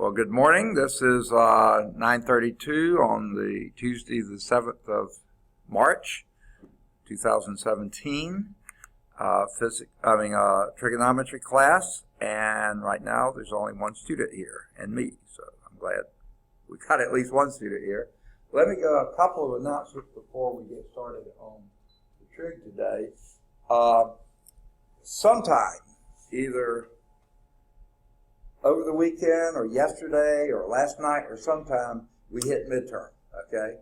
Well, good morning. This is 9:32 on the Tuesday, the 7th of March, 2017. Trigonometry class, and right now there's only one student here, and me. So I'm glad we got at least one student here. Let me go a couple of announcements before we get started on the trig today. Sometime, either over the weekend or yesterday or last night or sometime, we hit midterm, okay?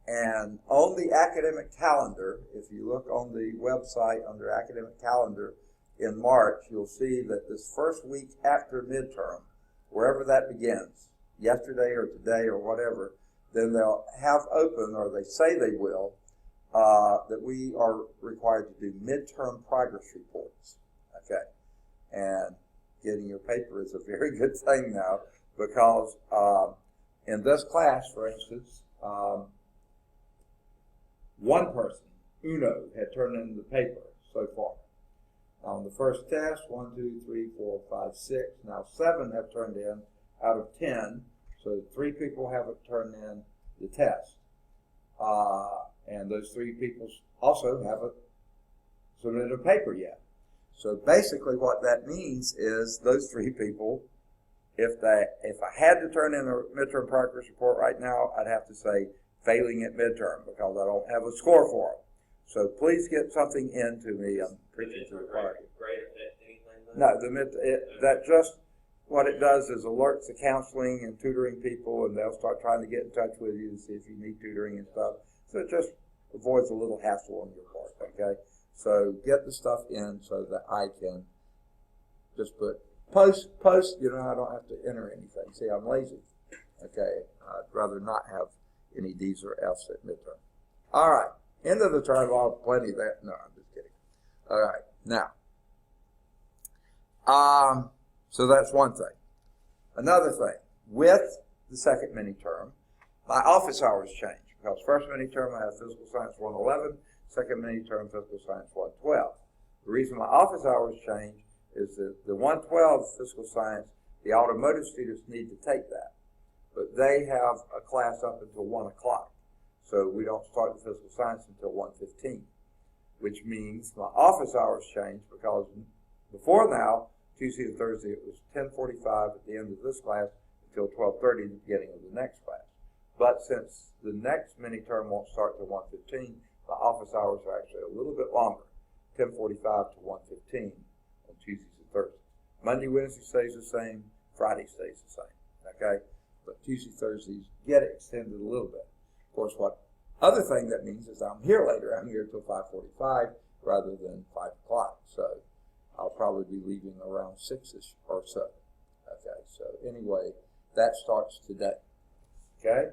And on the academic calendar, if you look on the website under academic calendar in March, you'll see that this first week after midterm, wherever that begins, yesterday or today or whatever, then they'll have open, or they say they will, that we are required to do midterm progress reports, okay? And getting your paper is a very good thing now, because in this class, for instance, one person, Uno, had turned in the paper so far. On the first test, 1, 2, 3, 4, 5, 6. Now 7 have turned in out of 10, so 3 people haven't turned in the test. And those 3 people also haven't submitted a paper yet. So basically what that means is those 3 people, if I had to turn in a midterm progress report right now, I'd have to say failing at midterm, because I don't have a score for them. So please get something in to me. I'm preaching to the choir. No, that just what it does is alerts the counseling and tutoring people, and they'll start trying to get in touch with you to see if you need tutoring and stuff. So it just avoids a little hassle on your part, okay? So get the stuff in so that I can just put post, I don't have to enter anything. See, I'm lazy, okay? I'd rather not have any D's or F's at midterm. All right, end of the term, I'll have plenty of that. No, I'm just kidding. All right, now, so that's one thing. Another thing, with the second mini-term, my office hours change, because first mini-term I have Physical Science 111, second mini-term Physical Science 112. The reason my office hours change is that the 112 Physical Science, the automotive students need to take that. But they have a class up until 1 o'clock. So we don't start the Physical Science until 1:15, which means my office hours change, because before now, Tuesday and Thursday, it was 10:45 at the end of this class until 12:30 at the beginning of the next class. But since the next mini-term won't start till 1:15, my office hours are actually a little bit longer, 10:45 to 1:15 on Tuesdays and Thursdays. Monday, Wednesday stays the same, Friday stays the same, okay? But Tuesday, Thursdays get extended a little bit. Of course, what other thing that means is I'm here later. I'm here till 5:45 rather than 5 o'clock. So I'll probably be leaving around 6-ish or so. Okay, so anyway, that starts today. Okay?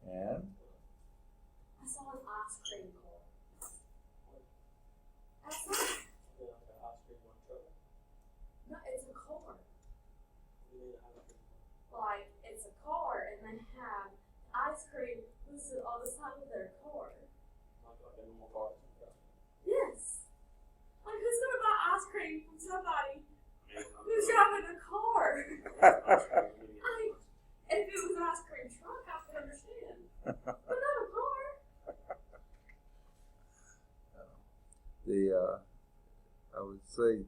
And? I saw an ice cream car. That's not. No, it's a car. Like, it's a car, and they have ice cream listed on the side of their car. Yes. Like, who's going to buy ice cream from somebody who's driving a car? Like, if it was an ice cream truck, I could understand. But not a car. I would say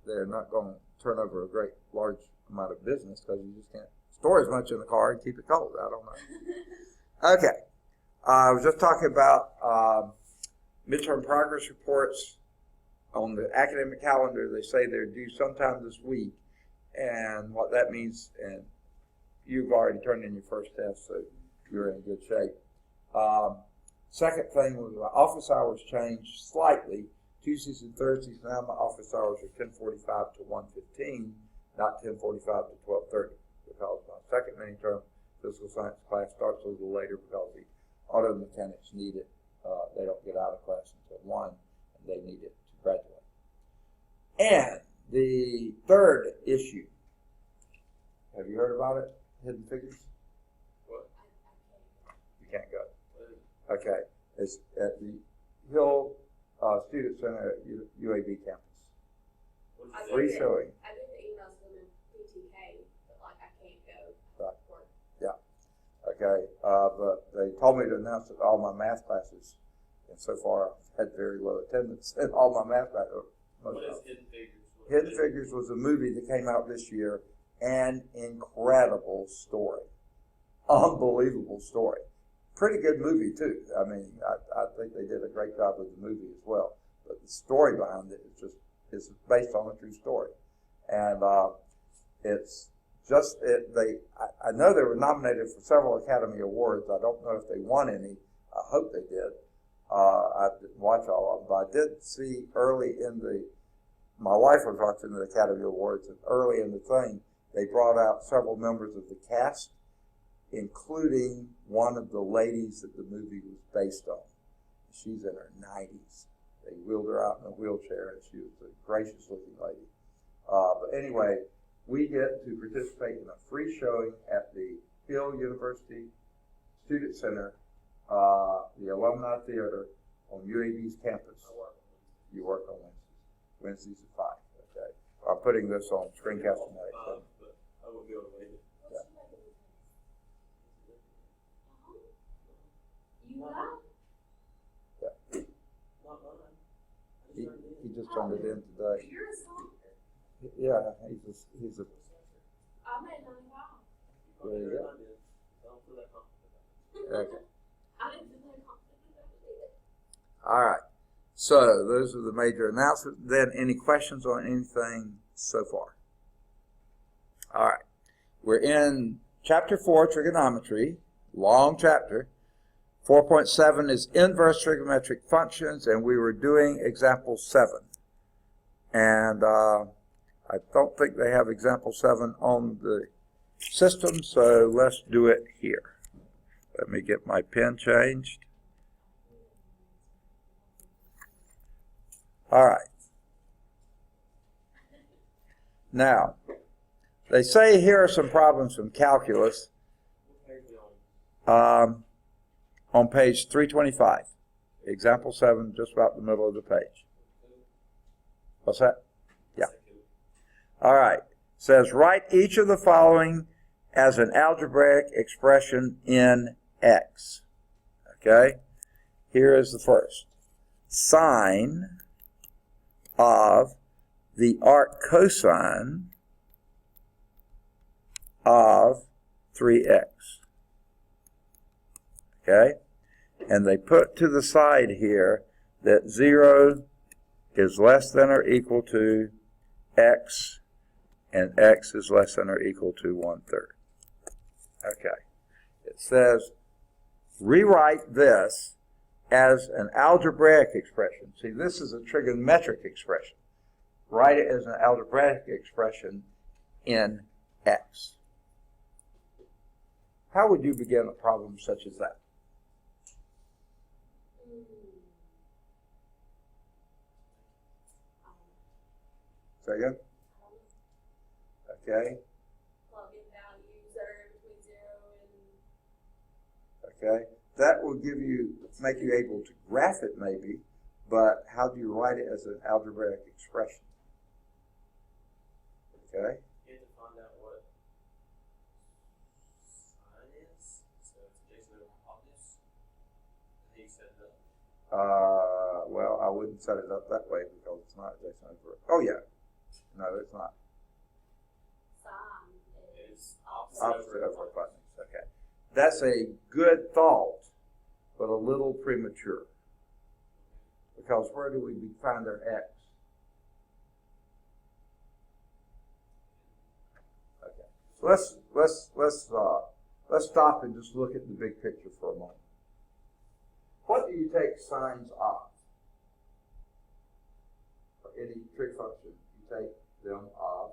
they're not going to turn over a great large amount of business, because you just can't store as much in the car and keep it cold. I don't know. Okay. I was just talking about midterm progress reports on the academic calendar. They say they're due sometime this week, and what that means, and you've already turned in your first test, so you're in good shape. Second thing was my office hours changed slightly. Tuesdays and Thursdays, now my office hours are 10:45 to 1:15, not 10:45 to 12:30, because my second mini-term Physical Science class starts a little later because the auto mechanics need it. They don't get out of class until 1, and they need it to graduate. And the third issue, have you heard about it? Hidden Figures? What? You can't go. Okay. It's at the Hill Student Center at UAB campus. Free showing. I did the emails from the PT Okay, but they told me to announce that all my math classes, and so far I've had very low attendance in all my math classes. What is Hidden Figures? Hidden Figures was a movie that came out this year. An incredible story. Unbelievable story. Pretty good movie, too. I mean, I think they did a great job with the movie as well. But the story behind it is just, it's based on a true story. And it's just, I know they were nominated for several Academy Awards. I don't know if they won any. I hope they did. I didn't watch all of them, but I did see early in my wife was watching the Academy Awards, and early in the thing, they brought out several members of the cast, including one of the ladies that the movie was based on. She's in her 90s. They wheeled her out in a wheelchair, and she was a gracious-looking lady. But anyway, we get to participate in a free showing at the Hill University Student Center, the Alumni Theater on UAB's campus. You work on Wednesdays at 5. Okay, I'm putting this on screencast tonight. So. But I won't be able to make it. You have? Yeah. Not mine. He just turned it in today. You're a stalker. Yeah, he's a. I made 95. There you go. Don't feel that confident. Okay. I didn't feel that confident about it either. All right. So those are the major announcements. Then any questions on anything so far? All right. We're in chapter 4, trigonometry, long chapter. 4.7 is inverse trigonometric functions, and we were doing example 7. And I don't think they have example 7 on the system, so let's do it here. Let me get my pen changed. All right. Now, they say here are some problems from calculus on page 325. Example 7, just about the middle of the page. What's that? Yeah. All right. It says, write each of the following as an algebraic expression in X. Okay? Here is the first. Sine of the arc cosine of 3x. Okay? And they put to the side here that 0 is less than or equal to x, and x is less than or equal to 1/3. Okay. It says, rewrite this as an algebraic expression. See, this is a trigonometric expression. Write it as an algebraic expression in X. How would you begin a problem such as that? Say again? Okay. Plug in values that are in between 0 and... Okay. That will make you able to graph it maybe, but how do you write it as an algebraic expression? Okay. You have to find out what sine is. So it's adjacent to hypotenuse. And you set it up. Well, I wouldn't set it up that way because it's not adjacent over. Oh yeah. No, it's not. Sine Is Opposite of hypotenuse. Okay. That's a good thought, but a little premature. Because where do we find our x? Okay. So let's stop and just look at the big picture for a moment. What do you take sines of? For any trig function, you take them of.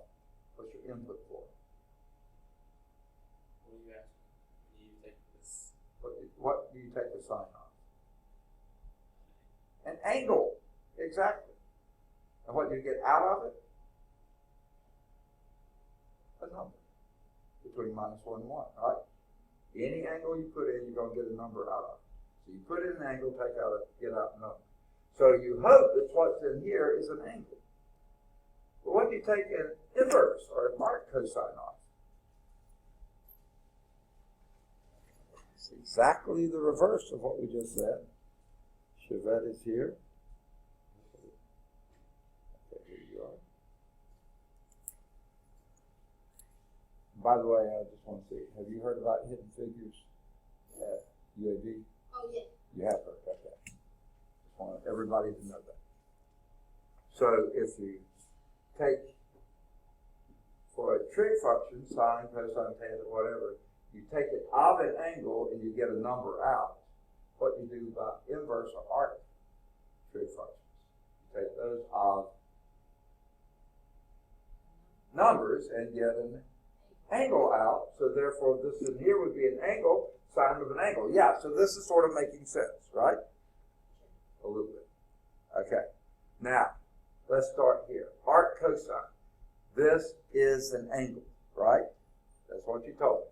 What's your input for? What do you ask? You take this. What do you take the sine of? An angle. Exactly. And what do you get out of it? A number. Between -1 and 1, right? Any angle you put in, you're going to get a number out of it. So you put in an angle, get out a number. So you hope that what's in here is an angle. But what do you take an inverse or an arc cosine of? It's exactly the reverse of what we just said. Chevette is here. Okay, here you are. By the way, I just want to see, have you heard about hidden figures at UAB? Oh, yeah. You have heard about that. Just want everybody to know that. So if you take, for a trig function, sine, cosine, tangent, whatever, you take it of an angle and you get a number out. What you do by inverse or arc trig functions, you take those of numbers and get an angle out. So therefore, this in here would be an angle, sine of an angle. Yeah, so this is sort of making sense, right? A little bit. Okay. Now, let's start here. Arc cosine. This is an angle, right? That's what you told me.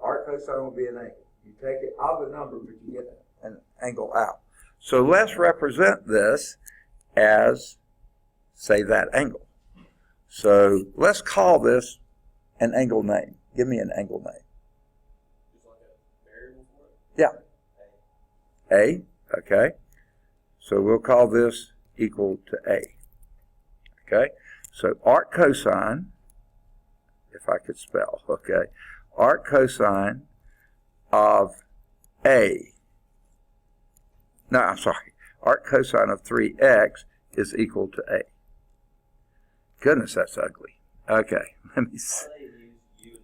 Arc cosine will be an angle. You take it of a number, but you get an angle out. So let's represent this as, say, that angle. So let's call this an angle name. Give me an angle name. Just like a variable for it? Yeah. A, okay. So we'll call this equal to A. Okay. So arc cosine, if I could spell, okay. Arc cosine of A. No, I'm sorry. Arc cosine of 3x is equal to A. Goodness, that's ugly. Okay, let me see. Why do they use you in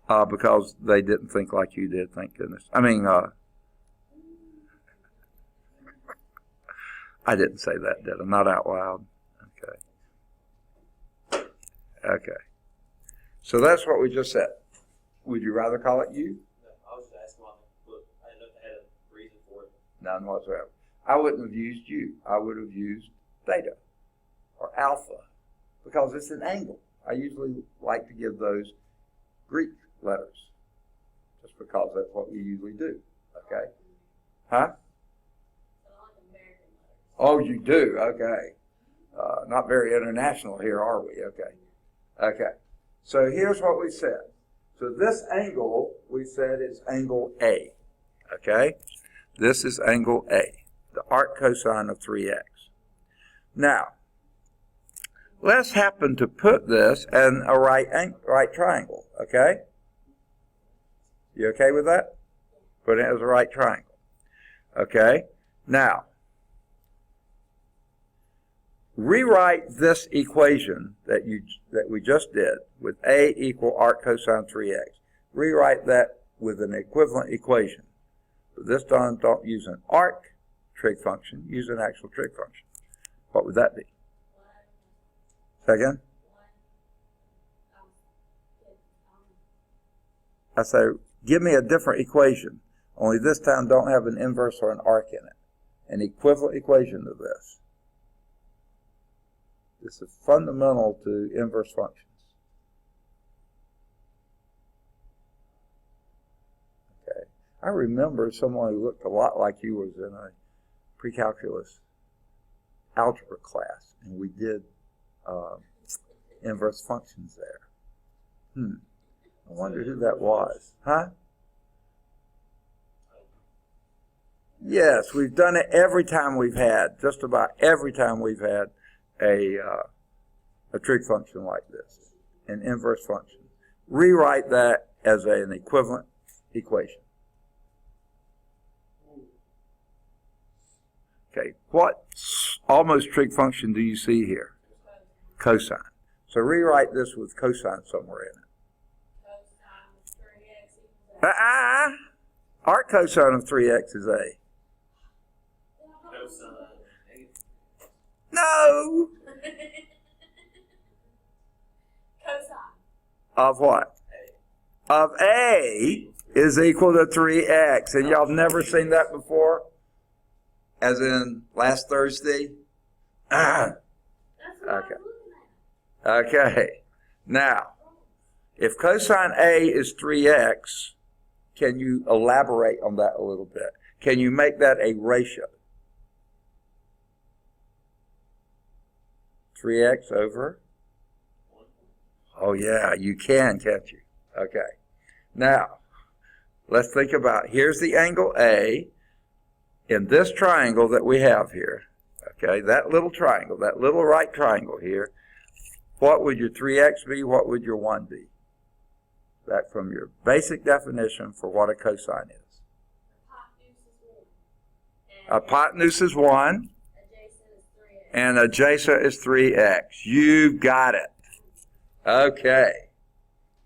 the book? Because they didn't think like you did, thank goodness. I mean, I didn't say that, did I? Not out loud. Okay. Okay. So that's what we just said. Would you rather call it you? No, I was just asking why the book. I didn't know if they had a reason for it. None whatsoever. I wouldn't have used you. I would have used theta or alpha because it's an angle. I usually like to give those Greek letters just because that's what we usually do. Okay? Huh? Oh, you do? Okay. Not very international here, are we? Okay. Okay. So here's what we said. So this angle, we said, is angle A. Okay? This is angle A, the arc cosine of 3x. Now, let's happen to put this in a right triangle. Okay? You okay with that? Put it as a right triangle. Okay? Now, rewrite this equation that we just did with A equal arc cosine 3x. Rewrite that with an equivalent equation. But this time, don't use an arc trig function. Use an actual trig function. What would that be? Say again? I say, give me a different equation. Only this time, don't have an inverse or an arc in it. An equivalent equation to this. This is fundamental to inverse functions. Okay. I remember someone who looked a lot like you was in a pre-calculus algebra class, and we did inverse functions there. I wonder who that was. Huh? Yes, we've done it every time we've had, just about every time we've had a trig function like this, an inverse function. Rewrite that as an equivalent equation. Okay, what almost trig function do you see here? Cosine. So rewrite this with cosine somewhere in it. Arc cosine of 3x is A. No! Cosine. Of what? A. Of A is equal to 3x. And y'all have never seen that before? As in last Thursday? That's what Okay. I was looking at. Okay. Now, if cosine A is 3x, can you elaborate on that a little bit? Can you make that a ratio? 3x over? Oh yeah, you can, can't you? Okay. Now, let's think about, here's the angle A in this triangle that we have here. Okay, that little triangle, that little right triangle here, what would your 3x be? What would your 1 be? Back from your basic definition for what a cosine is. Hypotenuse is 1. And Adjacent is 3x. and adjacent is 3x. You got it. Okay.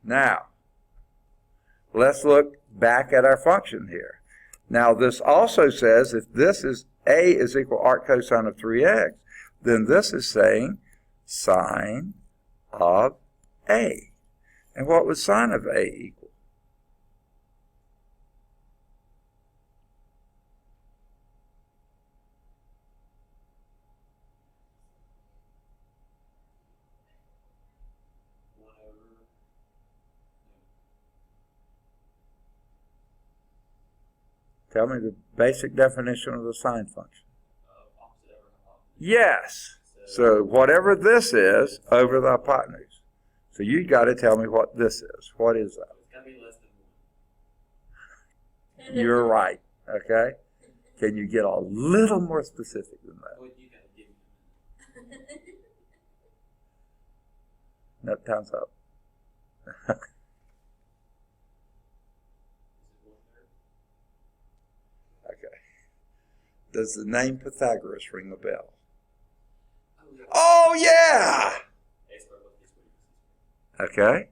Now, let's look back at our function here. Now, this also says if this is A is equal arc cosine of 3x, then this is saying sine of A. And what would sine of A equal? Tell me the basic definition of the sine function. Opposite over hypotenuse. Yes. So whatever this is over the hypotenuse. So you got to tell me what this is. What is that? It's got to be less than 1. You're right. Okay. Can you get a little more specific than that? Well, you got to give me No, time's up. Is it 1/3? Okay. Does the name Pythagoras ring a bell? Oh, yeah. Oh yeah. A squared plus B squared equals C Okay. squared.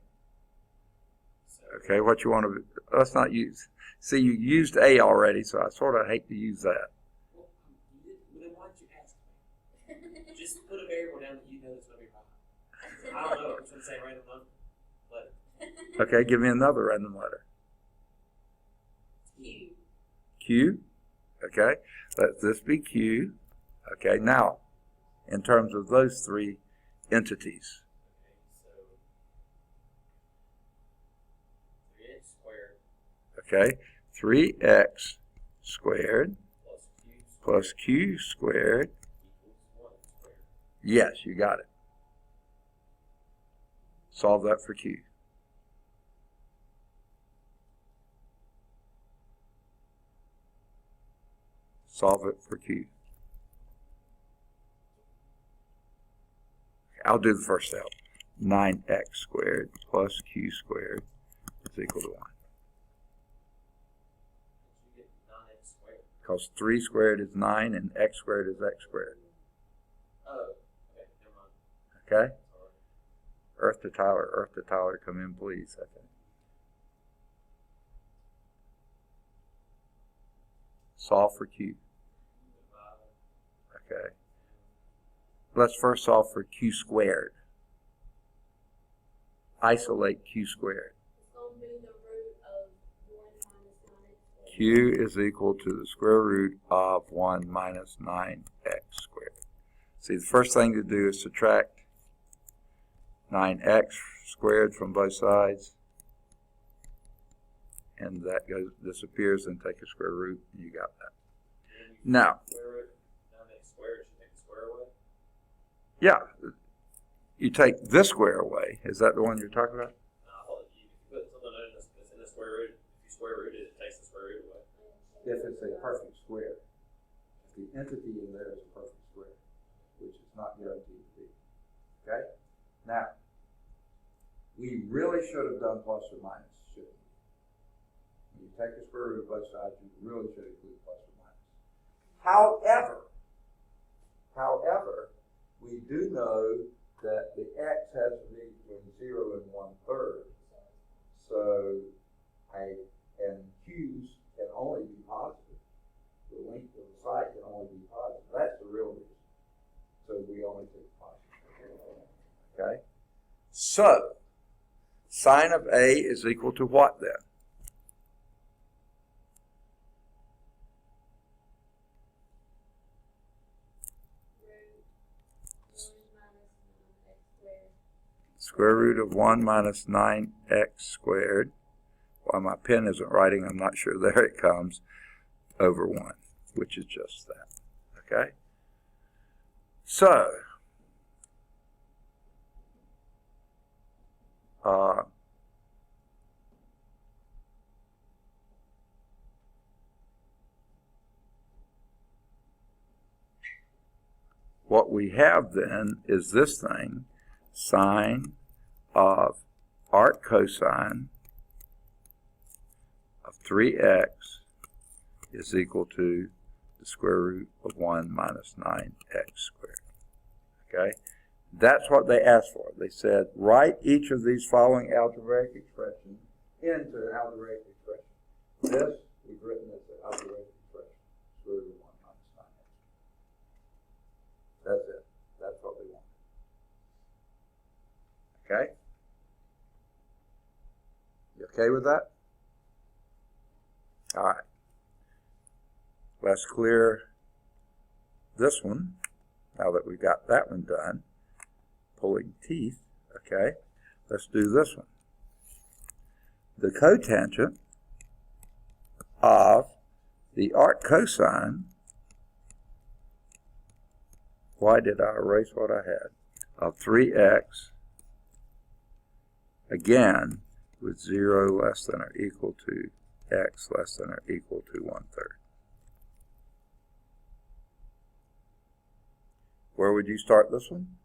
So, Okay. What you want to? Let's not use. See, you used A already, so I sort of hate to use that. well, then why did you ask me? Just put a variable down that you know that's going to be right. I don't know. I'm just going to say random number. But Okay. Give me another random letter. Q. Q. Okay. Let this be Q. Okay. Now, in terms of those three entities. okay, so 3x squared Okay. 3x squared plus Q plus Q squared. equals 1 squared. Yes, you got it. Solve that for Q. Solve it for Q. I'll do the first step. 9x squared plus Q squared is equal to 1. You get 9x squared. Because 3 squared is 9 and x squared is x squared. Oh, okay, never mind. Okay? Earth to Tyler, come in please. Okay. Solve for Q. Divide. Okay. Let's first solve for Q squared. Isolate Q squared. It's going to be the root of 1 minus 9x. Q is equal to the square root of 1 minus 9x squared. See, the first thing to do is subtract 9x squared from both sides. And that disappears, and take a square root, and you got that. Now, Square root, 9x squared, should take the square away. yeah, you take this square away. Is that the one you're talking about? I thought if you put something that's in the square root, if you square root it, it takes the square root away. If it's a perfect square. If the entity in there is a perfect square, which is not guaranteed to be. Okay? Now, we really should have done plus or minus, shouldn't we? When you take the square root of both sides, you really should include plus or minus. However, we do know that the x has to be between 0 and 1/3. So, and q's can only be positive. The length of the side can only be positive. That's the real reason. So we only take positive. Okay? So, sine of A is equal to what then? Square root of 1 minus 9x squared. While my pen isn't writing, I'm not sure. There it comes. Over 1, which is just that. Okay? So, what we have then is this thing, sine of arc cosine of 3x is equal to the square root of 1 minus 9x squared. Okay? That's what they asked for. They said, write each of these following algebraic expressions into an algebraic expression. This, we've written as an algebraic expression, square root of 1 minus 9x. That's it. That's what we want. Okay? You okay with that? All right. Let's clear this one, now that we've got that one done. Pulling teeth, okay? Let's do this one. The cotangent of the arc cosine, why did I erase what I had, of 3x, again, with 0 less than or equal to x less than or equal to 1/3. Where would you start this one?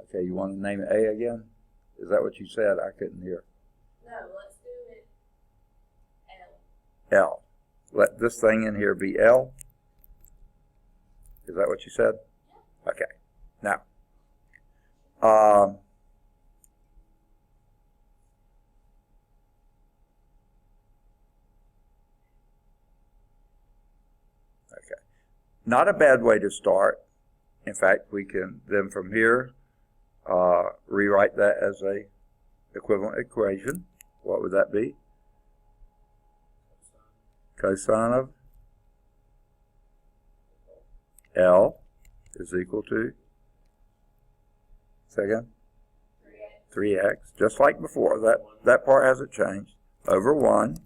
Okay, you want to name it A again? Is that what you said? I couldn't hear. No, let's do it L. L. Let this thing in here be L. Is that what you said? Yeah. Okay. Now, okay. Not a bad way to start. In fact, we can then from here rewrite that as a equivalent equation. What would that be? Cosine of L is equal to, second, 3x, just like before. That part hasn't changed, over 1.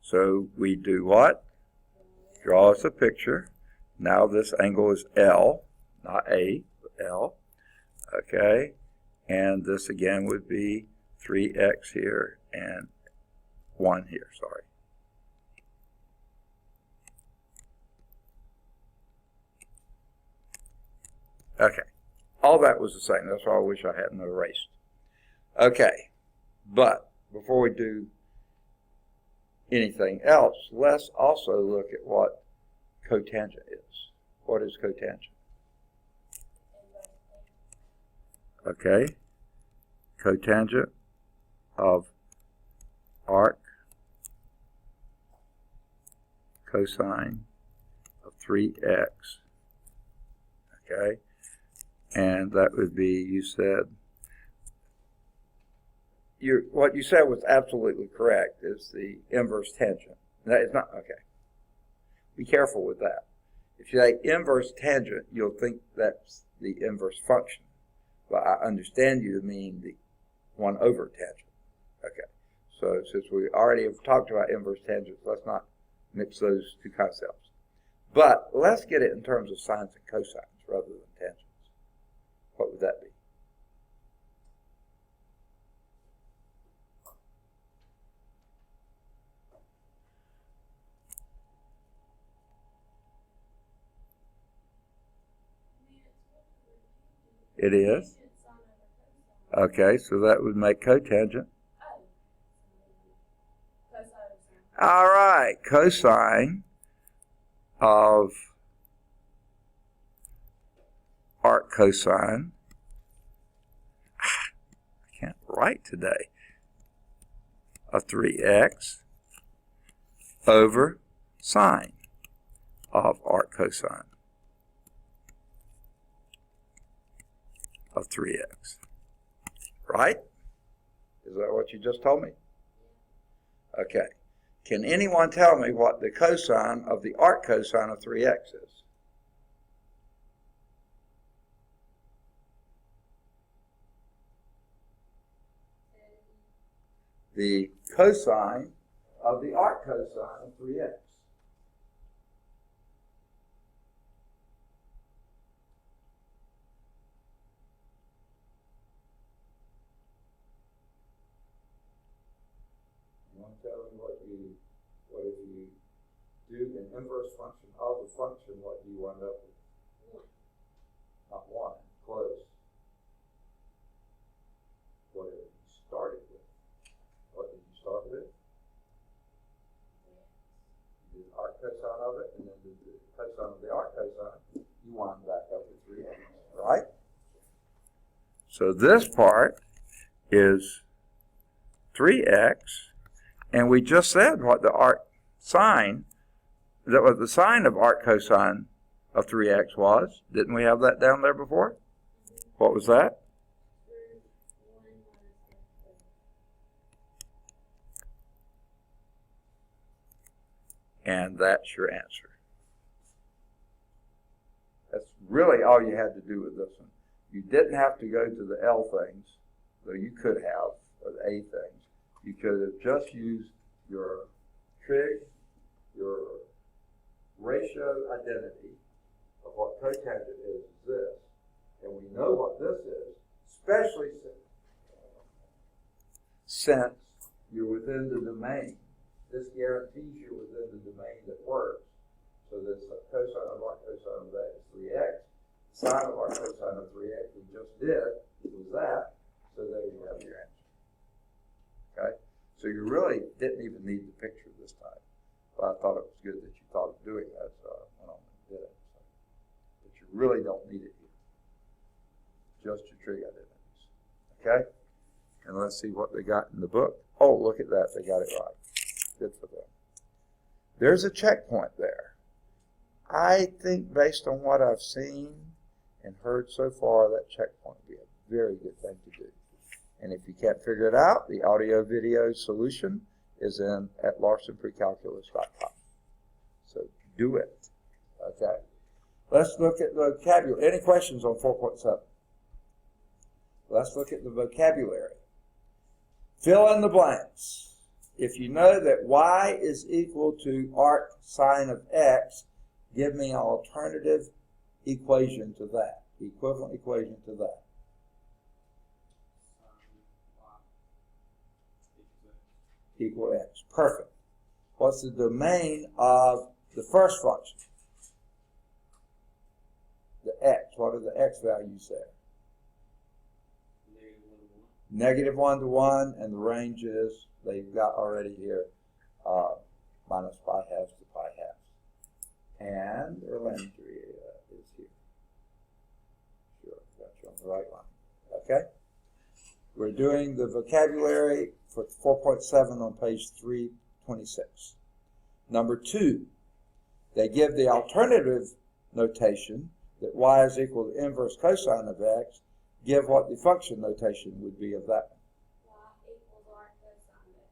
So we do what? Draw us a picture. Now this angle is L, not A, but L. Okay, and this again would be 3x here and 1 here, sorry. Okay, all that was the same. That's why I wish I hadn't erased. Okay, but before we do anything else, let's also look at what cotangent is. What is cotangent? Okay, cotangent of arc cosine of 3x. Okay, and that would be, you said, what you said was absolutely correct, is the inverse tangent. That is not, okay. Be careful with that. If you say inverse tangent, you'll think that's the inverse function. But I understand you to mean the 1 over tangent. Okay. So since we already have talked about inverse tangents, let's not mix those two concepts. But let's get it in terms of sines and cosines rather than tangents. What would that be? It is? Okay, so that would make cotangent. All right, cosine of arc cosine. I can't write today. Of 3x over sine of arc cosine of 3x. Right? Is that what you just told me? Okay. Can anyone tell me what the cosine of the arc cosine of 3x is? The cosine of the arc cosine of 3x. you do an inverse function of a function, what do you wind up with? 1. Not 1, close. Whatever you started with. What did you start with? You did arc cosine of it, and then did the cosine of the arc cosine. You wind back up with 3x, right? So this part is 3x, and we just said what the arc sine, that was the sine of arc cosine of 3x was. Didn't we have that down there before? What was that? And that's your answer. That's really all you had to do with this one. You didn't have to go to the L things, though you could have, or the A things. You could have just used your trig, your ratio identity of what cotangent is this, and we know what this is, especially since you're within the domain. This guarantees you're within the domain that works. So this cosine of arc cosine of that is 3x. Sine of arc cosine of 3x we just did was that. So there you have your answer. Okay? So you really didn't even need the picture this time. But I thought it was good that you thought of doing that, so I went on and did it. So, but you really don't need it here. Just your trig identities. Okay? And let's see what they got in the book. Oh, look at that. They got it right. Good for them. There's a checkpoint there. I think based on what I've seen and heard so far, that checkpoint would be a very good thing to do. And if you can't figure it out, the audio-video solution is in at larsonprecalculus.com. So do it. Okay. Let's look at the vocabulary. Any questions on 4.7? Let's look at the vocabulary. Fill in the blanks. If you know that y is equal to arc sine of x, give me an alternative equation to that, equivalent equation to that. Equal x. Perfect. What's the domain of the first function? The x. What are the x values there? -1 to 1, and the range is, they've got already here, minus pi halves to pi halves. And their elementary is here. Sure, got you on the right line. Okay? We're doing the vocabulary for 4.7 on page 326. Number 2, they give the alternative notation that y is equal to inverse cosine of x. Give what the function notation would be of that one. Y equals arc cosine of x.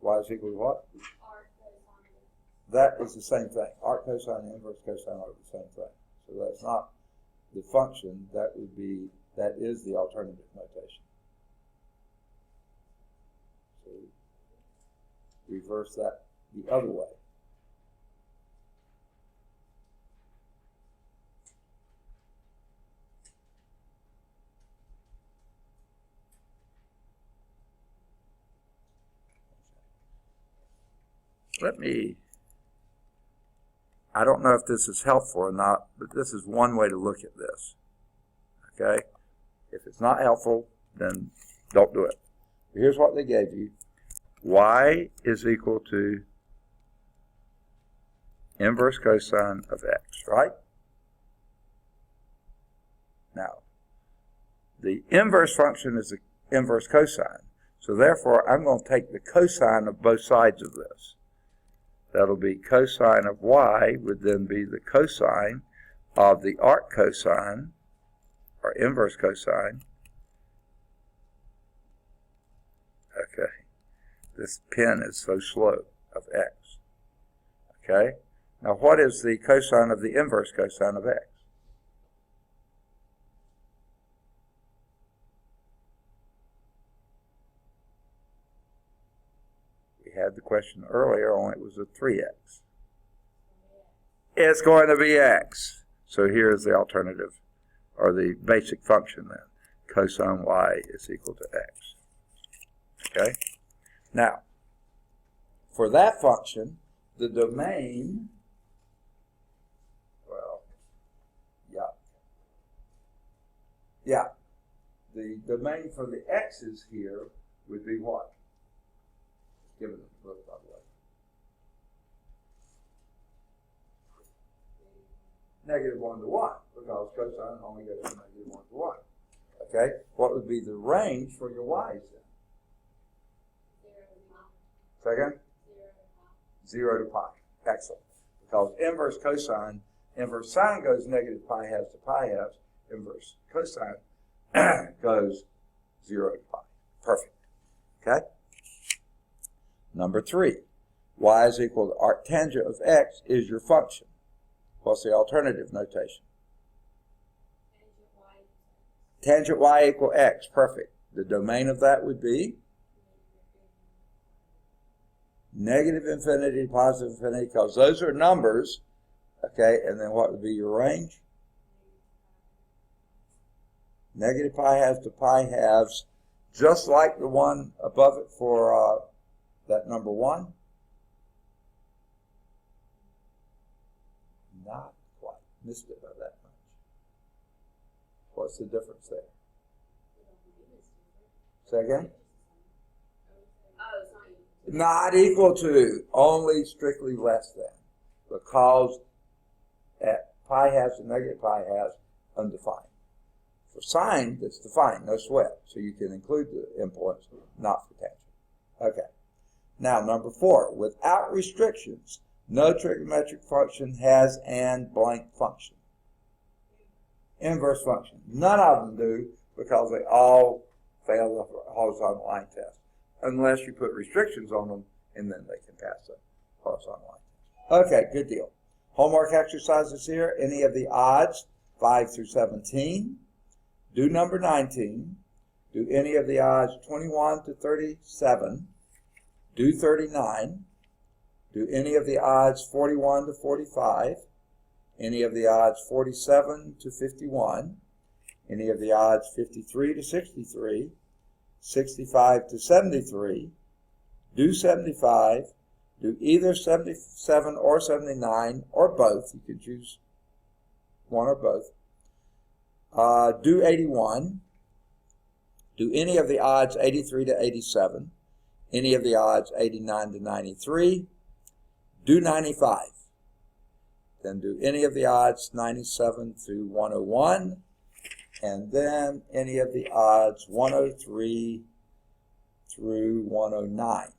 Y is equal to what? Arc cosine of x. That is the same thing. Arc cosine and inverse cosine are the same thing. So that's not the function. That would be, that is the alternative notation. So reverse that the other way. I don't know if this is helpful or not, but this is one way to look at this. Okay? If it's not helpful, then don't do it. Here's what they gave you. Y is equal to inverse cosine of x, right? Now, the inverse function is the inverse cosine. So therefore, I'm going to take the cosine of both sides of this. That'll be cosine of y would then be the cosine of the arc cosine, or inverse cosine. Okay. This pen is so slow, of x. Okay. Now what is the cosine of the inverse cosine of x? We had the question earlier, only it was a 3x. It's going to be x. So here's the alternative, or the basic function then. Cosine y is equal to x. Okay? Now, for that function, the domain, well, the domain for the x's here would be what? Give it a look, by the way. -1 to 1, because cosine only goes from -1 to 1. Okay? What would be the range for your y's then? 0 to pi. Second? 0 to pi. Excellent. Because inverse cosine, inverse sine goes -pi halves to pi halves. Inverse cosine goes 0 to pi. Perfect. Okay? Number 3. Y is equal to arctangent of x is your function. What's the alternative notation? Tangent y equal x. Perfect. The domain of that would be -infinity to +infinity, because those are numbers. Okay, and then what would be your range? -pi halves to pi halves, just like the one above it for that number 1. Not quite. Missed it by that much. What's the difference there? Say again? Oh, it's not equal. Not equal to, only strictly less than. Because at pi halves and -pi halves, undefined. For sine, it's defined, no sweat. So you can include the endpoints, not for tangent. Okay. Now, number 4. Without restrictions, no trigonometric function has an blank function. Inverse function. None of them do, because they all fail the horizontal line test. Unless you put restrictions on them, and then they can pass the horizontal line test. Okay, good deal. Homework exercises here. Any of the odds, 5 through 17. Do number 19. Do any of the odds 21 to 37. Do 39. Do any of the odds 41 to 45. Any of the odds 47 to 51. Any of the odds 53 to 63. 65 to 73. Do 75. Do either 77 or 79 or both. You can choose one or both. Do 81. Do any of the odds 83 to 87. Any of the odds 89 to 93. Do 95. Then do any of the odds 97 through 101. And then any of the odds 103 through 109.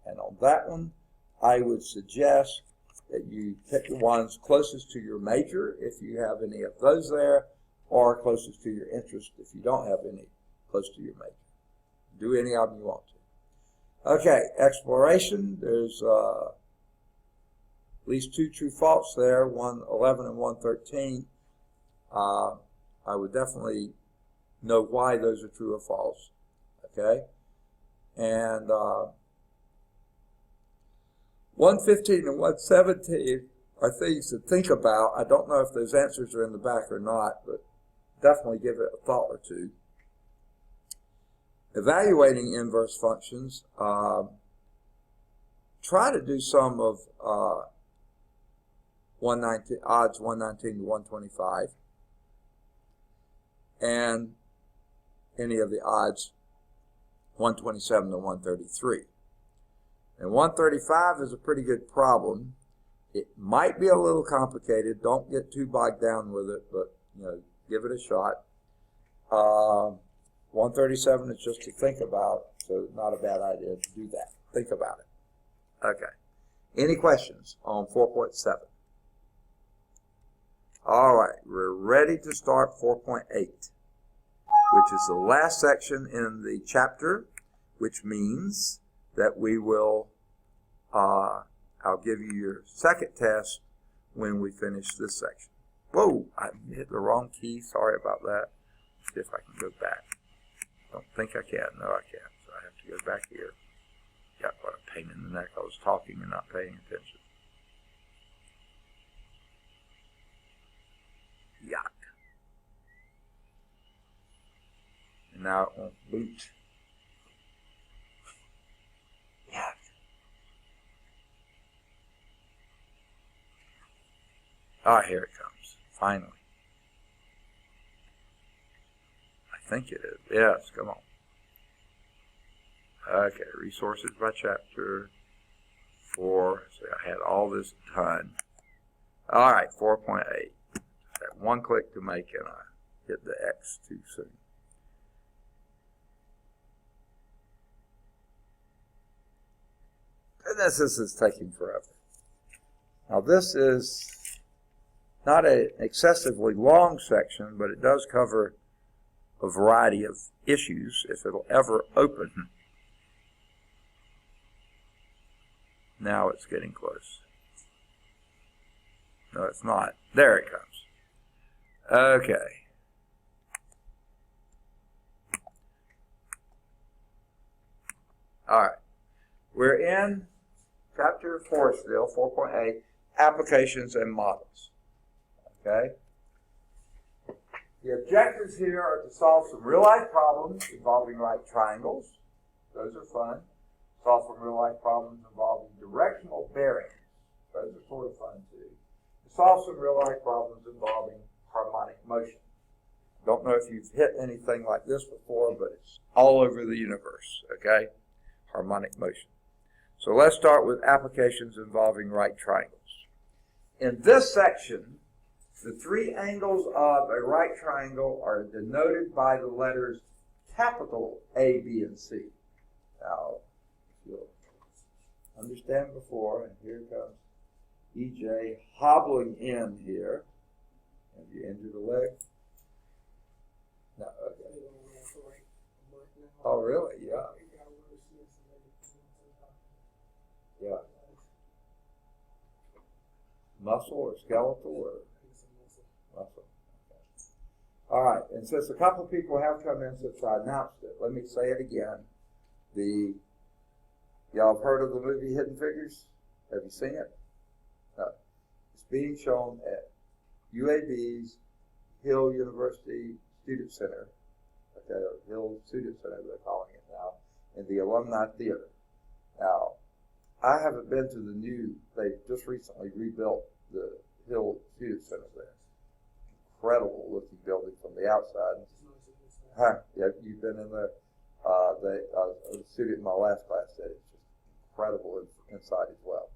And on that one, I would suggest that you pick the ones closest to your major, if you have any of those there, or closest to your interest, if you don't have any close to your major. Do any of them you want to. Okay, exploration. There's at least 2 true false there, 111 and 113. I would definitely know why those are true or false. Okay? And 115 and 117 are things to think about. I don't know if those answers are in the back or not, but definitely give it a thought or two. Evaluating inverse functions, try to do some of odds 119 to 125, and any of the odds 127 to 133. And 135 is a pretty good problem. It might be a little complicated. Don't get too bogged down with it, but give it a shot. 137 is just to think about, so not a bad idea to do that. Think about it. Okay. Any questions on 4.7? All right, we're ready to start 4.8, which is the last section in the chapter, which means that we will, I'll give you your second test when we finish this section. Whoa, I hit the wrong key. Sorry about that. Let's see if I can go back. Don't think I can. No, I can't. So I have to go back here. Got what a pain in the neck. I was talking and not paying attention. Yuck. And now it won't boot. Yuck. Ah, here it comes. Finally. I think it is. Yes, come on. Okay, resources by chapter 4. So I had all this done. All right, 4.8. That one click to make and I hit the X too soon. Goodness, this is taking forever. Now this is not an excessively long section, but it does cover a variety of issues if it'll ever open. Now it's getting close. No, it's not. There it comes. Okay. All right. We're in chapter 4 still, 4.8, applications and models. Okay? The objectives here are to solve some real-life problems involving right triangles. Those are fun. Solve some real-life problems involving directional bearings. Those are sort of fun, too. Solve some real-life problems involving harmonic motion. Don't know if you've hit anything like this before, but it's all over the universe, okay? Harmonic motion. So let's start with applications involving right triangles. In this section, the three angles of a right triangle are denoted by the letters capital A, B, and C. Now, you'll understand before, and here comes EJ hobbling in here. Have you injured a leg? No, okay. Oh, really? Yeah. Yeah. Muscle or skeletal or muscle? Okay. All right. And since a couple of people have come in since I announced it, let me say it again. Y'all have heard of the movie Hidden Figures? Have you seen it? No. It's being shown at UAB's Hill University Student Center, okay, or Hill Student Center they're calling it now, in the Alumni Theater. Now, I haven't been to the they just recently rebuilt the Hill Student Center there. Incredible looking building from the outside. Huh, yeah, you've been in there. A student in my last class said it's just incredible inside as well.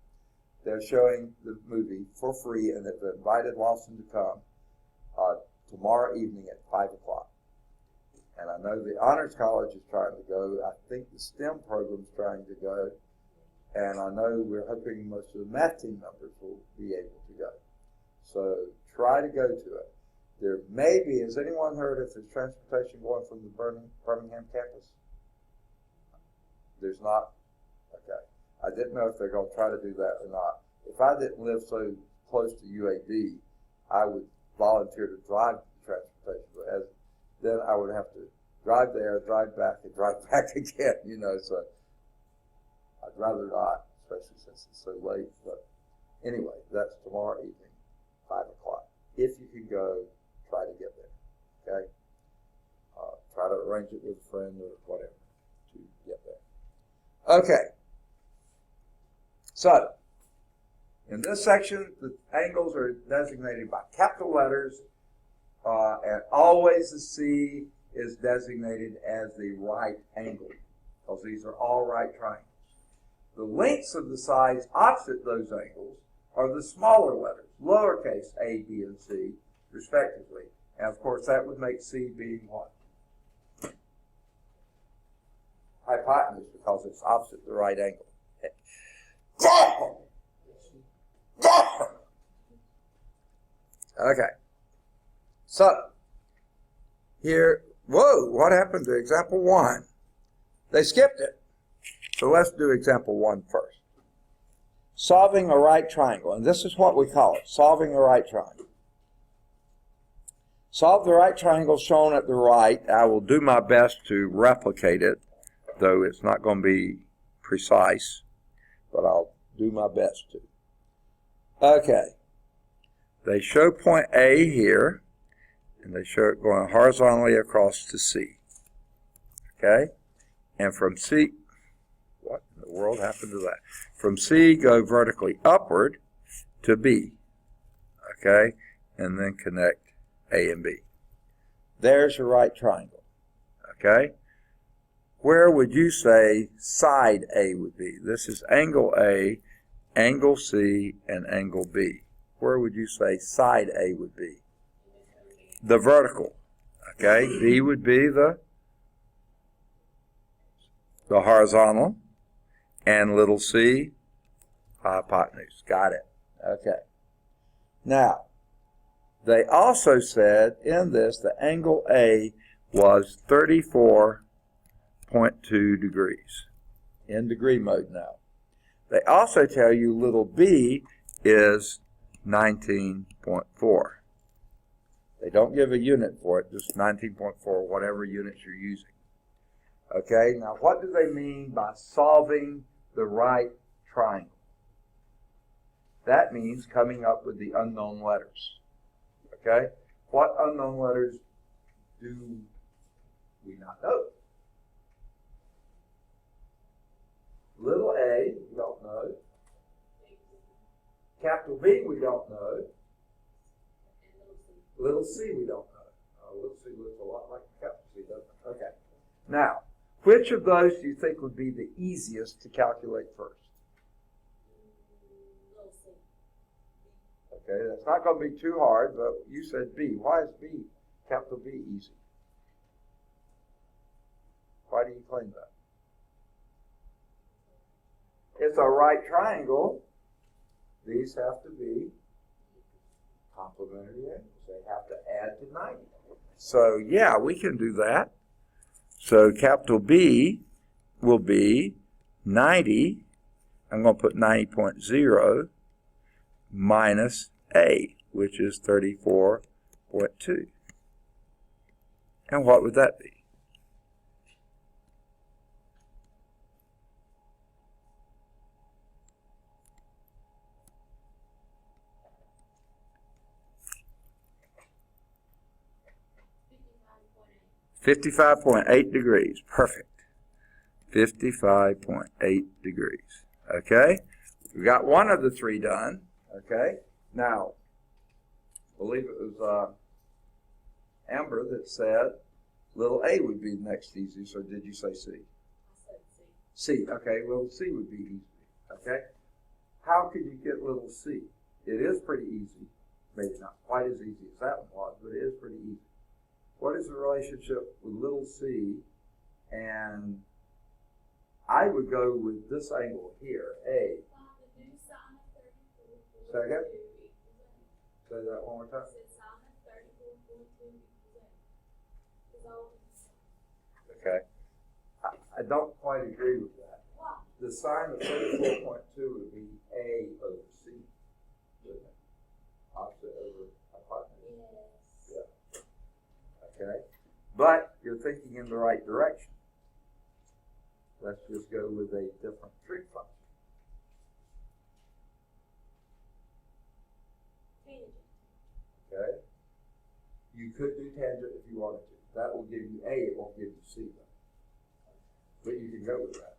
They're showing the movie for free, and they've invited Lawson to come tomorrow evening at 5 o'clock. And I know the Honors College is trying to go. I think the STEM program is trying to go. And I know we're hoping most of the math team members will be able to go. So try to go to it. There may be, has anyone heard if there's transportation going from the Birmingham campus? There's not? Okay. I didn't know if they're going to try to do that or not. If I didn't live so close to UAB, I would volunteer to drive the transportation. But then I would have to drive there, drive back, and drive back again, so I'd rather not, especially since it's so late. But anyway, that's tomorrow evening, 5 o'clock. If you can go, try to get there, okay? Try to arrange it with a friend or whatever to get there. Okay. So, in this section, the angles are designated by capital letters, and always the C is designated as the right angle, because these are all right triangles. The lengths of the sides opposite those angles are the smaller letters, lowercase a, b, and c, respectively. And of course, that would make C being what? Hypotenuse, because it's opposite the right angle. Okay. So, here, whoa, what happened to example 1? They skipped it. So let's do example 1 first. Solving a right triangle, and this is what we call it, solving a right triangle. Solve the right triangle shown at the right. I will do my best to replicate it, though it's not going to be precise, but I'll do my best to. Okay. They show point A here, and they show it going horizontally across to C. Okay? And from C, what in the world happened to that? From C, go vertically upward to B. okay, and then connect A and B. There's your right triangle, okay? Where would you say side A would be? This is angle A, angle C, and angle B. Where would you say side A would be? The vertical, okay? B would be the horizontal, and little c, hypotenuse. Got it. Okay. Now, they also said in this the angle A was 34.2 degrees. In degree mode now. They also tell you little b is 19.4. They don't give a unit for it, just 19.4, whatever units you're using. Okay, now what do they mean by solving the right triangle? That means coming up with the unknown letters. Okay, what unknown letters do we not know? Little a, we don't know. Capital B, we don't know. Little c, we don't know. Little c looks a lot like capital C, doesn't it? Okay. Now, which of those do you think would be the easiest to calculate first? Okay, that's not going to be too hard, but you said B. Why is B, capital B, easy? Why do you claim that? It's a right triangle. These have to be complementary angles. They have to add to 90. So, yeah, we can do that. So capital B will be 90, I'm going to put 90.0 minus A, which is 34.2. And what would that be? $55.8 degrees. Perfect. 55.8 degrees. Okay? We got one of the three done. Okay? Now, I believe it was Amber that said little a would be the next easiest, or did you say C? I said C. C. Okay, little c would be easy. Okay? How could you get little c? It is pretty easy. Maybe not quite as easy as that one was, but it is pretty easy. What is the relationship with little c? And I would go with this angle here, A. Second? Say that one more time. Okay. I don't quite agree with that. The sine of 34.2 would be A over C. Wouldn't it? Opposite over hypotenuse. Yeah. Okay, but you're thinking in the right direction. Let's just go with a different trig function. Okay, you could do tangent if you wanted to. That will give you A, it won't give you C though. But you can go with that.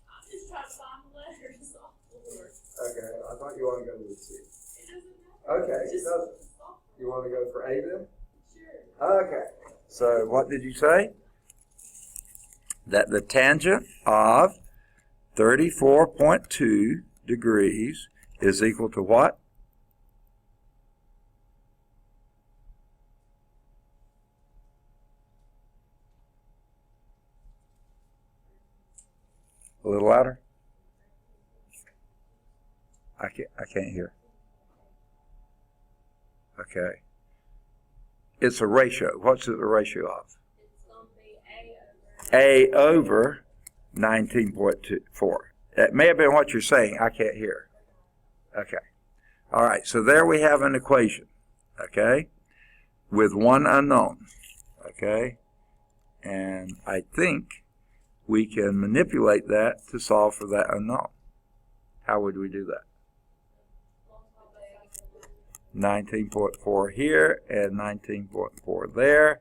I'm just trying to find the letters off the board. Okay, I thought you want to go with C. It doesn't matter. Okay, it Just doesn't. You want to go for A then? Sure. Okay, so what did you say? That the tangent of 34.2 degrees is equal to what? A little louder? I can't hear. Okay. It's a ratio. What's it a ratio of? It's going to be A over 19.4. That may have been what you're saying. I can't hear. Okay. All right. So there we have an equation. Okay. With one unknown. Okay. And I think we can manipulate that to solve for that unknown. How would we do that? 19.4 here and 19.4 there.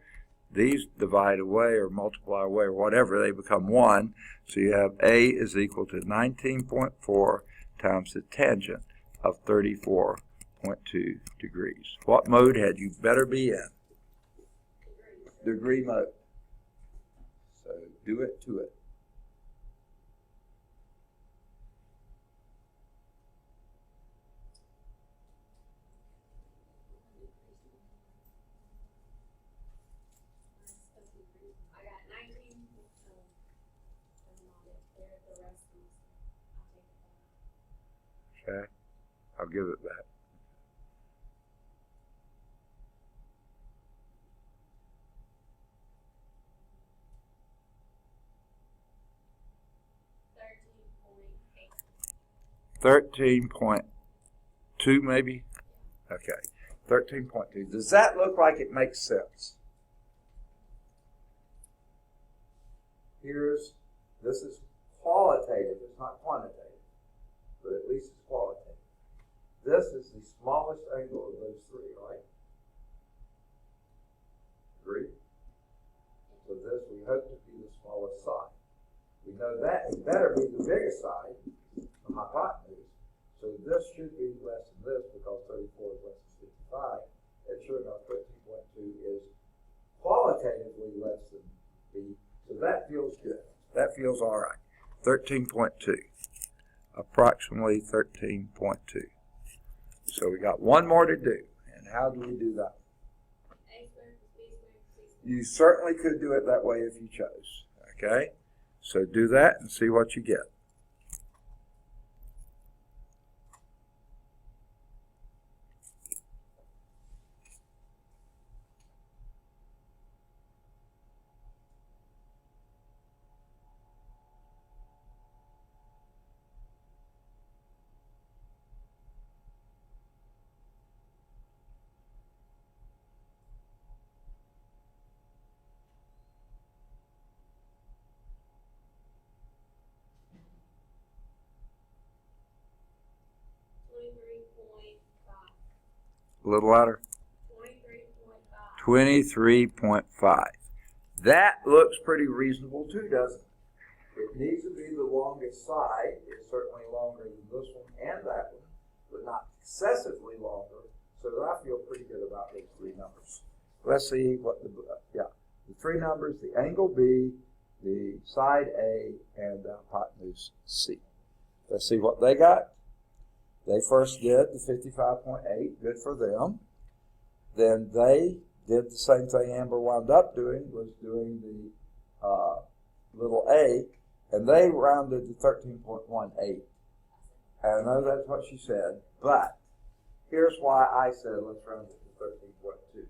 These divide away or multiply away or whatever, they become 1. So you have A is equal to 19.4 times the tangent of 34.2 13.2 degrees. What mode had you better be in? Degree mode. So do it to it. I got 19. The rest is, I'll take it back. Okay. I'll give it back. $13.8. 13.2 maybe? Okay. 13.2. Does that look like it makes sense? This is qualitative, it's not quantitative, but at least it's qualitative. This is the smallest angle of those three, right? Agree? So this we hope to be the smallest side. We know that it better be the biggest side, the hypotenuse. So this should be less than this because 34 is less than 55. And sure enough, 13.2 is qualitatively less than B. So that feels good. That feels all right. 13.2. Approximately 13.2. So we got one more to do. And how do we do that? A squared plus B squared plus C squared. You certainly could do it that way if you chose. Okay? So do that and see what you get. A little louder. 23.5. 23.5. That looks pretty reasonable too, doesn't it? It needs to be the longest side. It's certainly longer than this one and that one, but not excessively longer. So I feel pretty good about those three numbers. Let's see what the three numbers, the angle B, the side A, and the hypotenuse C. Let's see what they got. They first did the 55.8, good for them. Then they did the same thing Amber wound up doing, was doing the little a, and they rounded to 13.18. And I know that's what she said, but here's why I said let's round it to 13.2.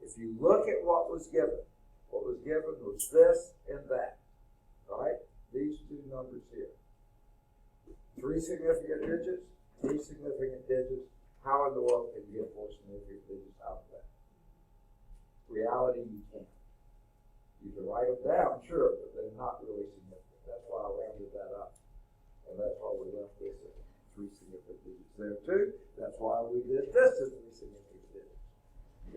If you look at what was given was this and that, right? These two numbers here. Three significant digits. How in the world can you get four significant digits out of that? Reality, you can't. You can write them down, sure, but they're not really significant. That's why I rounded that up. And that's why we left this at three significant digits there too. That's why we did this as three significant digits.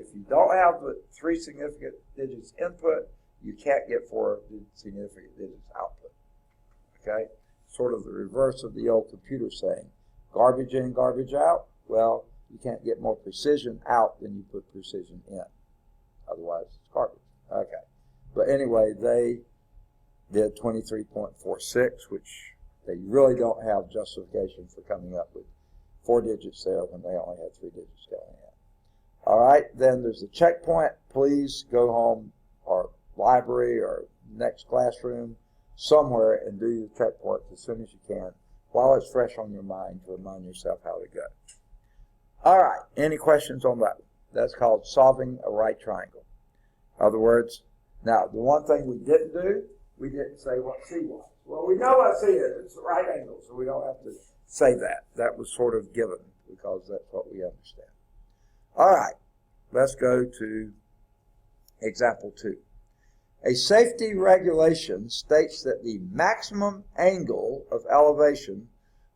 If you don't have the three significant digits input, you can't get four significant digits output. Okay? Sort of the reverse of the old computer saying. Garbage in, garbage out. Well, you can't get more precision out than you put precision in. Otherwise, it's garbage. Okay. But anyway, they did 23.46, which they really don't have justification for coming up with four digits there when they only had three digits going in. All right, then there's a checkpoint. Please go home or library or next classroom somewhere and do your checkpoint as soon as you can while it's fresh on your mind to remind yourself how to go. All right, any questions on that? That's called solving a right triangle. In other words, now the one thing we didn't do, we didn't say what C was. Well, we know what C is. It's a right angle, so we don't have to say that. That was sort of given because that's what we understand. All right, let's go to example 2. A safety regulation states that the maximum angle of elevation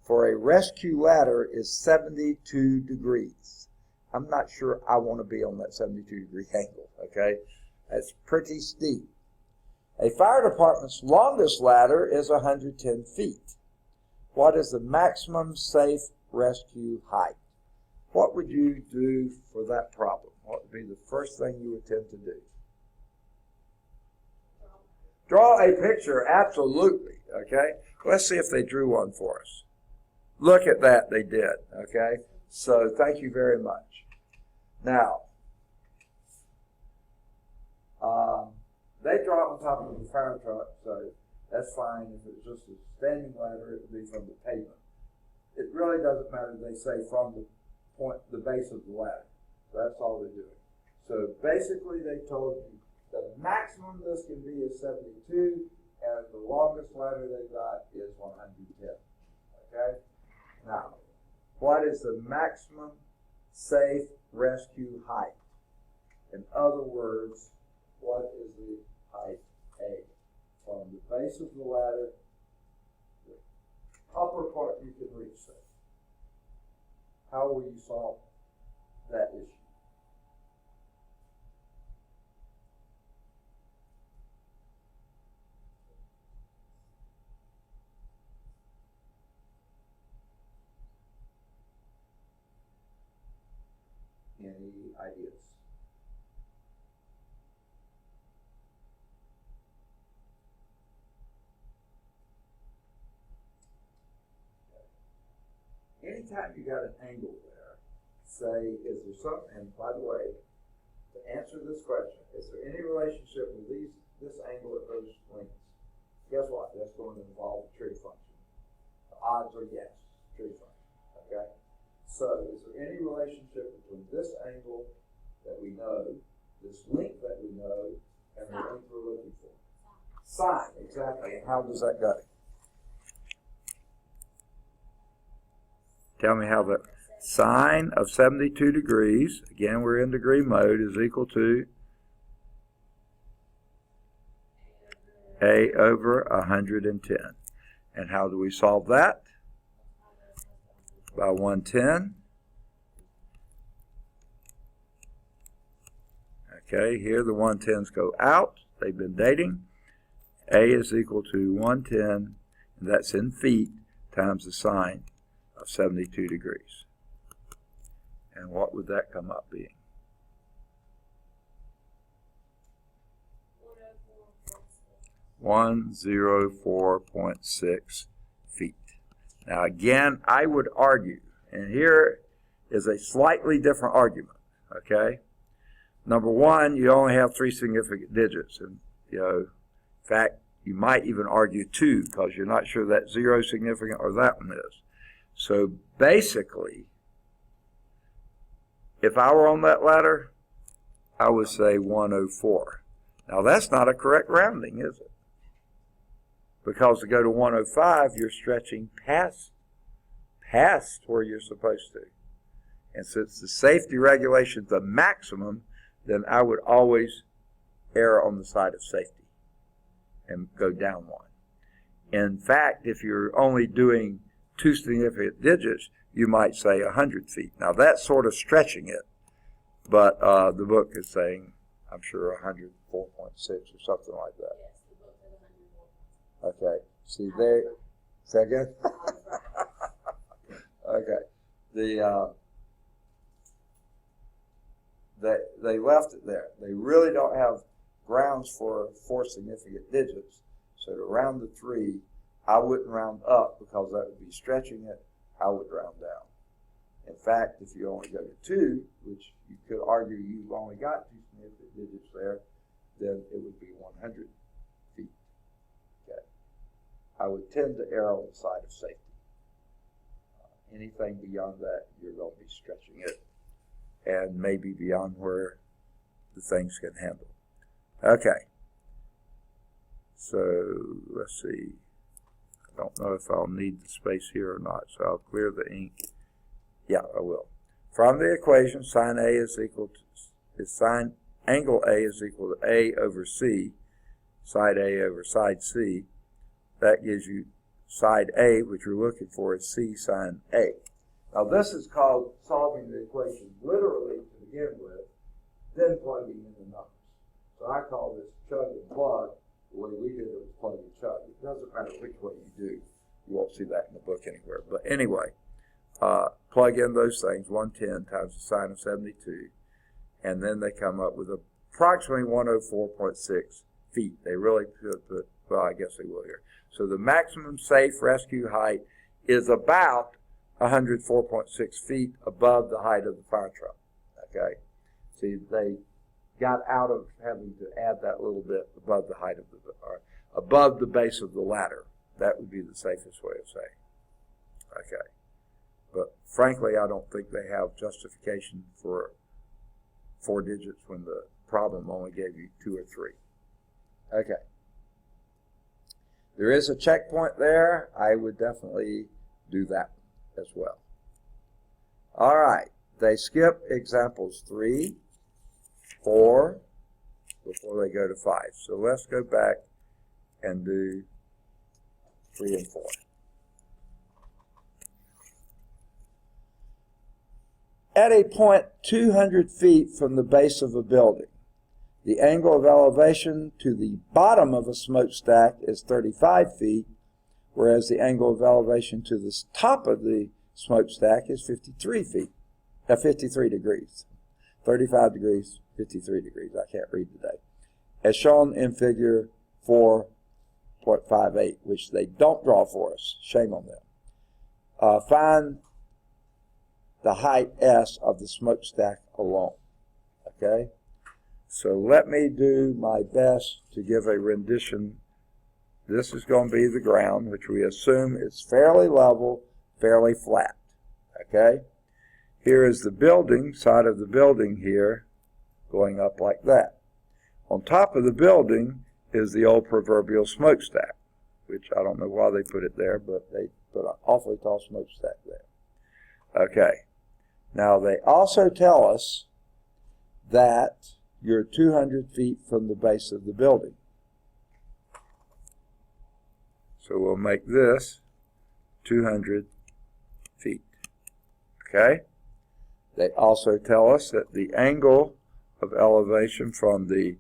for a rescue ladder is 72 degrees. I'm not sure I want to be on that 72-degree angle, okay? That's pretty steep. A fire department's longest ladder is 110 feet. What is the maximum safe rescue height? what would you do for that problem? What would be the first thing you would tend to do? Draw a picture, absolutely, okay? Let's see if they drew one for us. Look at that, they did, okay? So thank you very much. Now, they draw it on top of the fire truck, so that's fine. If it's just a standing ladder, it would be from the pavement. It really doesn't matter, they say, from the base of the ladder. So that's all they're doing. So basically they told you the maximum this can be is 72, and the longest ladder they got is 110. Okay? Now, what is the maximum safe rescue height? In other words, what is the height A? From the base of the ladder, the upper part you can reach there. How will you solve that issue? Any ideas? Anytime you got an angle there, say, is there something, and by the way, to answer this question, is there any relationship with this angle at those lengths? Guess what? That's going to involve a tree function. The odds are yes, tree function. Okay? So, is there any relationship between this angle that we know, this length that we know, and the length we're looking for? Sine, exactly. And how does that go? Tell me how the sine of 72 degrees, again we're in degree mode, is equal to A over 110. And how do we solve that? By 110. Okay, here the 110s go out. They've been dating. A is equal to 110, and that's in feet, times the sine of 72 degrees. And what would that come up being? 104.6 feet. Now again, I would argue, and here is a slightly different argument, okay? Number one, you only have 3 significant digits, and in fact, you might even argue 2, because you're not sure that's 0 significant or that one is. So basically, if I were on that ladder, I would say 104. Now that's not a correct rounding, is it? Because to go to 105, you're stretching past where you're supposed to. And since the safety regulation is the maximum, then I would always err on the side of safety and go down 1. In fact, if you're only doing 2 significant digits, you might say 100 feet. Now that's sort of stretching it, but the book is saying, I'm sure 104.6 or something like that. Yes, the book says 104. Okay, see there, say again? Okay, they left it there. They really don't have grounds for 4 significant digits, so to round to 3, I wouldn't round up because that would be stretching it. I would round down. In fact, if you only go to 2, which you could argue you've only got 2 significant digits there, then it would be 100 feet. Okay. I would tend to err on the side of safety. Anything beyond that, you're going to be stretching it, and maybe beyond where the things can handle. Okay. So let's see. I don't know if I'll need the space here or not, so I'll clear the ink. Yeah, I will. From the equation, sine A is equal to sine angle A is equal to A over C, side A over side C. That gives you side A, which we're looking for, is C sine A. Now this is called solving the equation literally to begin with, then plugging in the numbers. So I call this chug and plug. The way we did it was plug and chug. It doesn't matter which way you do. You won't see that in the book anywhere. But anyway, plug plug in those things, 110 times the sine of 72, and then they come up with approximately 104.6 feet. They really could put, well, I guess they will here. So the maximum safe rescue height is about 104.6 feet above the height of the fire truck. Okay? See, they got out of having to add that little bit above the height of or above the base of the ladder. That would be the safest way of saying. Okay. But frankly, I don't think they have justification for 4 digits when the problem only gave you 2 or 3. Okay. There is a checkpoint there. I would definitely do that as well. All right. They skip examples 3, 4, before they go to 5. So let's go back and do 3 and 4. At a point 200 feet from the base of a building, the angle of elevation to the bottom of a smokestack is 35 feet, whereas the angle of elevation to the top of the smokestack is 53 degrees. 35 degrees, 53 degrees. I can't read today. As shown in figure 4.58, which they don't draw for us. Shame on them. Find the height S of the smokestack alone. Okay? So let me do my best to give a rendition. This is going to be the ground, which we assume is fairly level, fairly flat. Okay? Here is the building, side of the building here, going up like that. On top of the building is the old proverbial smokestack, which I don't know why they put it there, but they put an awfully tall smokestack there. Okay. Now they also tell us that you're 200 feet from the base of the building. So we'll make this 200 feet. Okay? They also tell us that the angle of elevation from the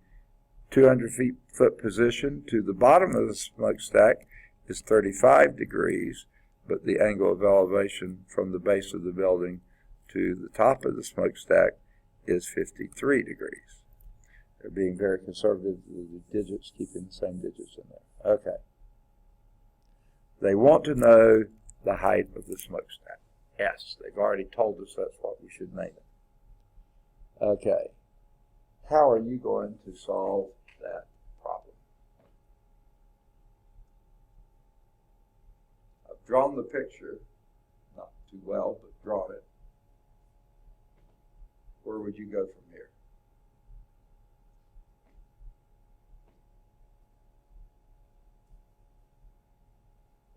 200 foot position to the bottom of the smokestack is 35 degrees, but the angle of elevation from the base of the building to the top of the smokestack is 53 degrees. They're being very conservative with the digits, keeping the same digits in there. Okay. They want to know the height of the smokestack. S. They've already told us that's what we should name it. Okay. How are you going to solve that problem? I've drawn the picture, not too well, but drawn it. Where would you go from here?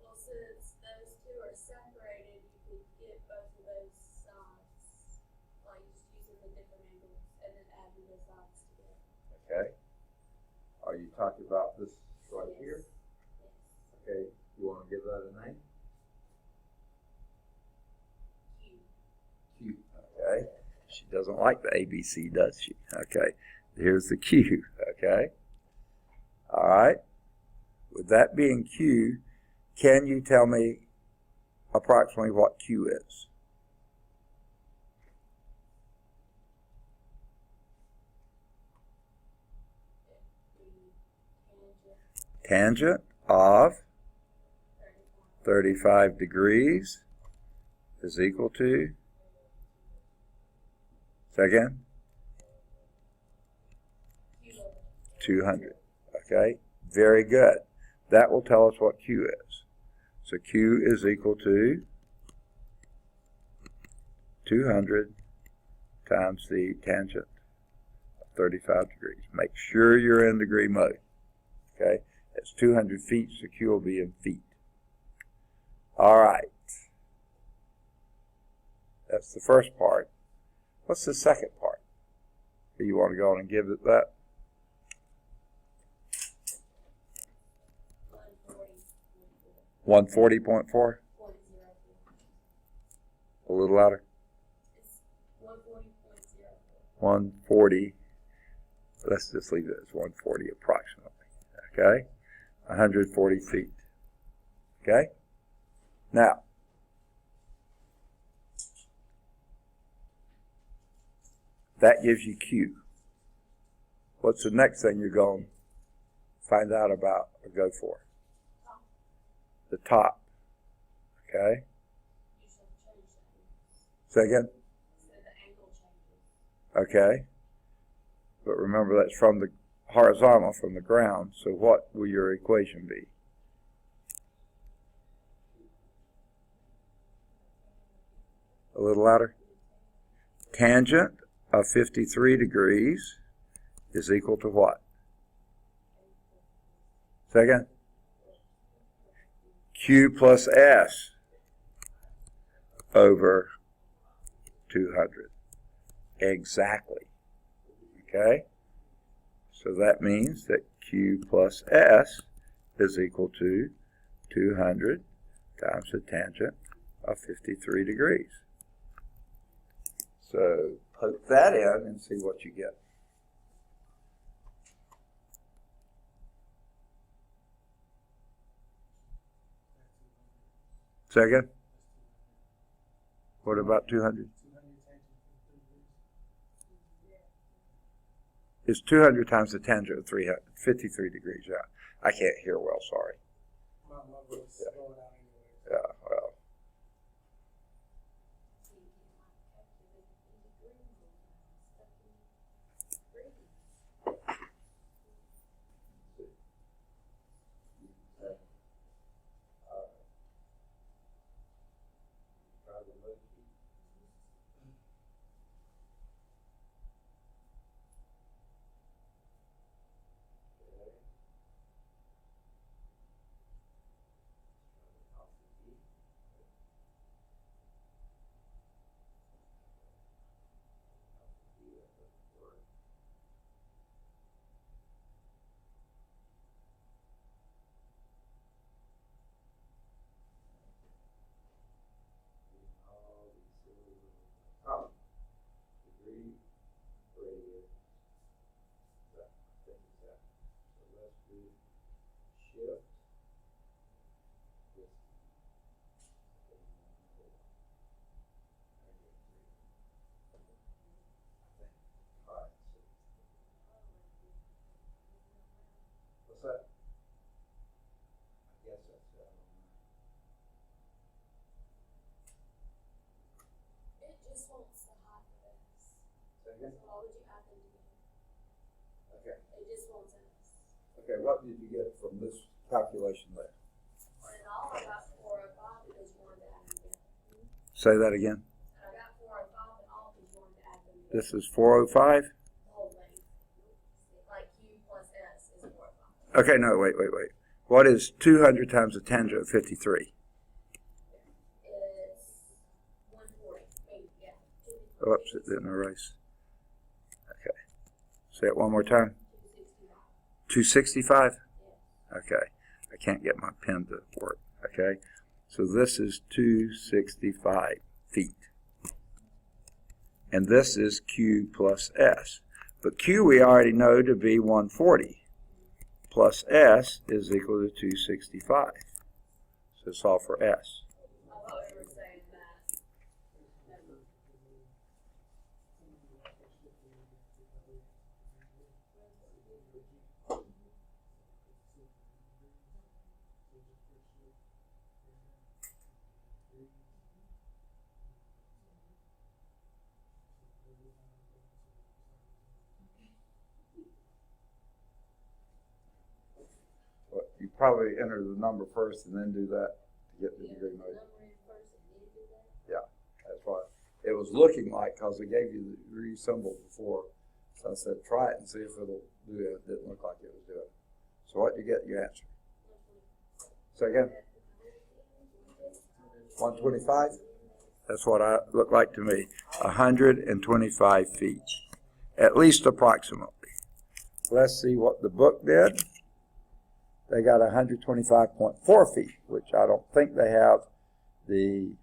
Well, since those two are separated, you could get both of those sides, like just using the different angles and then adding the sides together. Okay. Are you talking about this right here? Yes. Okay. You want to give that a name? Q. Q. Okay. She doesn't like the ABC, does she? Okay. Here's the Q. Okay. All right. With that being Q, can you tell me approximately what Q is? Tangent of 35 degrees is equal to, say again, 200. Okay, very good. That will tell us what Q is. So Q is equal to 200 times the tangent of 35 degrees. Make sure you're in degree mode. Okay, it's 200 feet, so Q will be in feet. All right. That's the first part. What's the second part? Do you want to go on and give it that? 140.4? A little louder. It's 140.04. 140. Let's just leave it as 140 approximately. Okay? 140 feet. Okay? Now, That gives you Q. What's the next thing you're going to find out about or go for? The top. Okay? You should change that. Say again? So the angle changes. Okay. But remember, that's from the horizontal, from the ground. So what will your equation be? A little louder. Tangent of 53 degrees is equal to what? Say again? Q plus S over 200. Exactly. Okay? So that means that Q plus S is equal to 200 times the tangent of 53 degrees. So poke that in and see what you get. Say again? What about 200? It's 200 times the tangent of 53 degrees. Yeah, I can't hear well, sorry. Yeah, well. What's that? I guess that's It just wants the height of S. Second? So why would you add them together? Okay. It just wants S. Okay, what did you get from this calculation there? And in all, I got 405 because you wanted to add them together. Say that again. And I got 405 in all because you wanted to add them together. This is 405? The whole thing. Like Q plus S is 405. Okay, no, wait. What is 200 times the tangent of 53? It's 140. Yeah. Oops, it didn't erase. Okay. Say it one more time. 265? Okay. I can't get my pen to work. Okay. So this is 265 feet. And this is Q plus S. But Q we already know to be 140. Plus S is equal to 265. So solve for S. I thought we were saying that. Well, you probably enter the number first and then do that to get the degree mode. Yeah, that's what it was looking like because it gave you the degree symbol before. So I said, try it and see if it'll do it. It didn't look like it was doing it. So what you get, you answer. Say again. 125? That's what I look like to me. 125 feet. At least approximately. Let's see what the book did. They got 125.4 feet, which I don't think they have the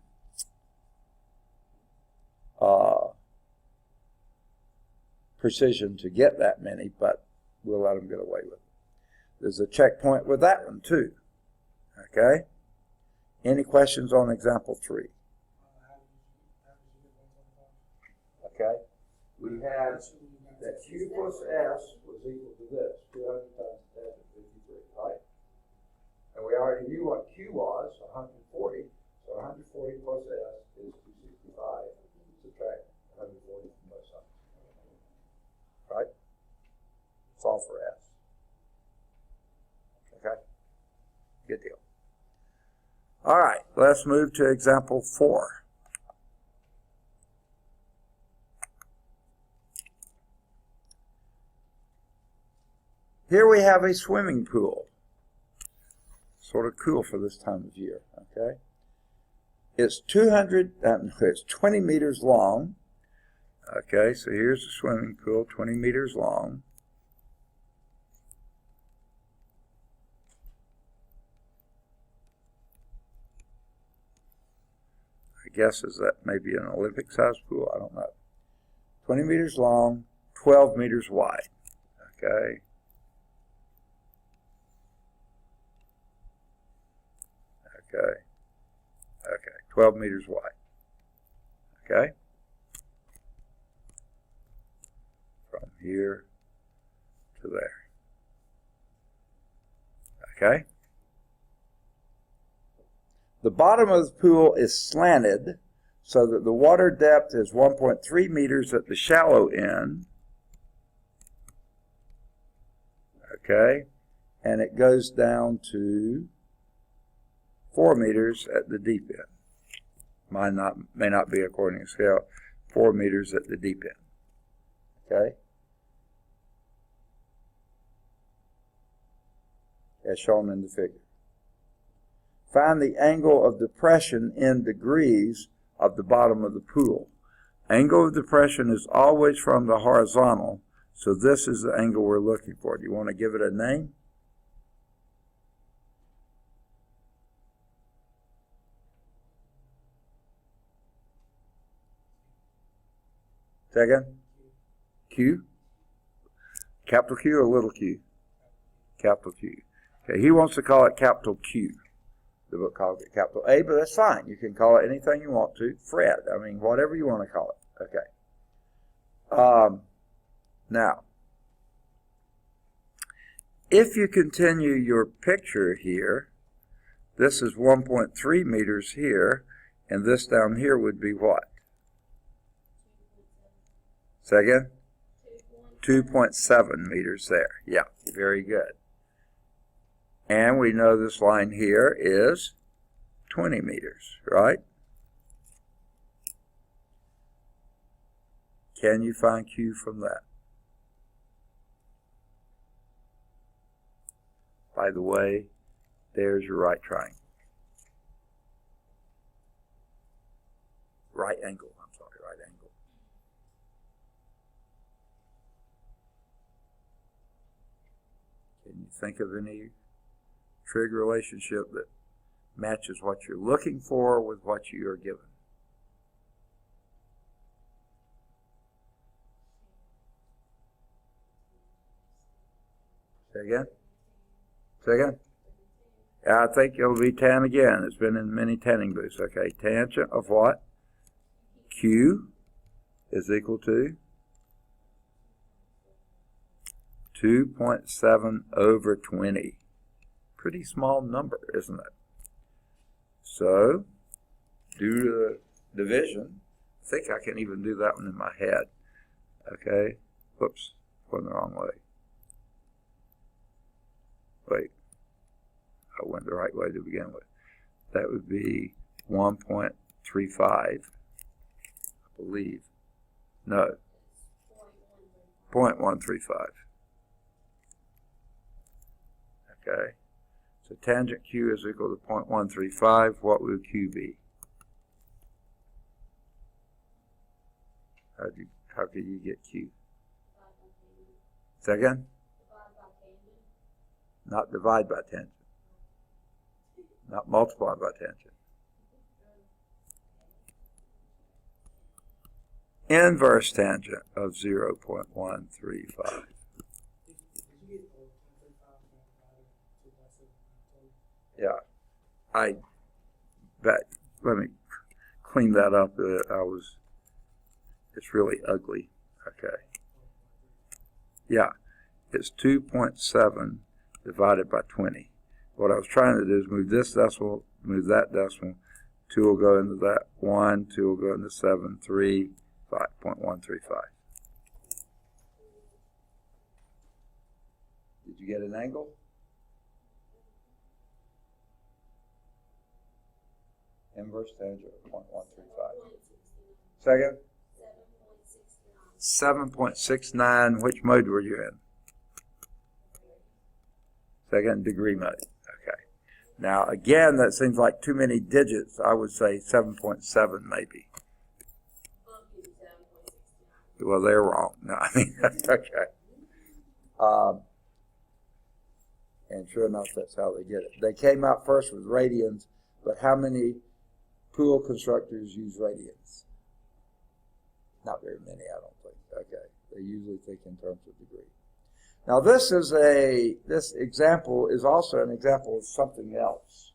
precision to get that many, but we'll let them get away with it. There's a checkpoint with that one too. Okay? Any questions on example 3? Okay? we had that Q plus S was equal to this, 200 times 10 to the 53, right? And we already knew what Q was, 140, so 140 plus S is 265. Subtract 140 from both sides. Right? Solve for S. Okay? Good deal. All right, let's move to example 4. Here we have a swimming pool. Sort of cool for this time of year, okay? It's 20 meters long. Okay, so here's the swimming pool, 20 meters long. I guess is that maybe an Olympic-sized pool? I don't know. 20 meters long, 12 meters wide. Okay. Okay. Okay. 12 meters wide. Okay. From here to there. Okay. The bottom of the pool is slanted so that the water depth is 1.3 meters at the shallow end. Okay. And it goes down to 4 meters at the deep end. May not be according to scale. 4 meters at the deep end. Okay? As shown in the figure. Find the angle of depression in degrees of the bottom of the pool. Angle of depression is always from the horizontal, so this is the angle we're looking for. Do you want to give it a name? Second? Q? Capital Q or little q? Capital Q. Okay, he wants to call it capital Q. The book calls it capital A, but that's fine. You can call it anything you want to. Fred, I mean, whatever you want to call it. Okay. Now, if you continue your picture here, this is 1.3 meters here, and this down here would be what? Second? 2.7 meters there. Yeah, very good. And we know this line here is 20 meters, right? Can you find Q from that? By the way, there's your right triangle. Right angle, I'm sorry, right angle. Can you think of any trig relationship that matches what you're looking for with what you are given? Say again? Say again? Yeah, I think it'll be tan again. It's been in many tanning booths. Okay, tangent of what? Q is equal to 2.7 over 20. Pretty small number, isn't it? So, due to the division, I think I can even do that one in my head. Okay, whoops, going the wrong way. Wait, I went the right way to begin with. That would be 1.35, I believe. No, 0.135. Okay. So tangent Q is equal to 0.135. What will Q be? How could you get Q? Second? Not divide by tangent. Not multiply by tangent. Inverse tangent of 0.135. Yeah, I bet. Let me clean that up. It's really ugly. Okay. Yeah, it's 2.7 divided by 20. What I was trying to do is move this decimal, move that decimal. 2 will go into that 1, 2 will go into 7, 3, 5.135. Did you get an angle? Inverse tangent of 0.135. Second? 7.69. Which mode were you in? Second degree mode. Okay. Now, again, that seems like too many digits. I would say 7.7 maybe. Well, they're wrong. No, I mean, okay. And sure enough, that's how they get it. They came out first with radians, but how many pool constructors use radians? Not very many, I don't think. Okay. They usually think in terms of degree. Now this example is also an example of something else.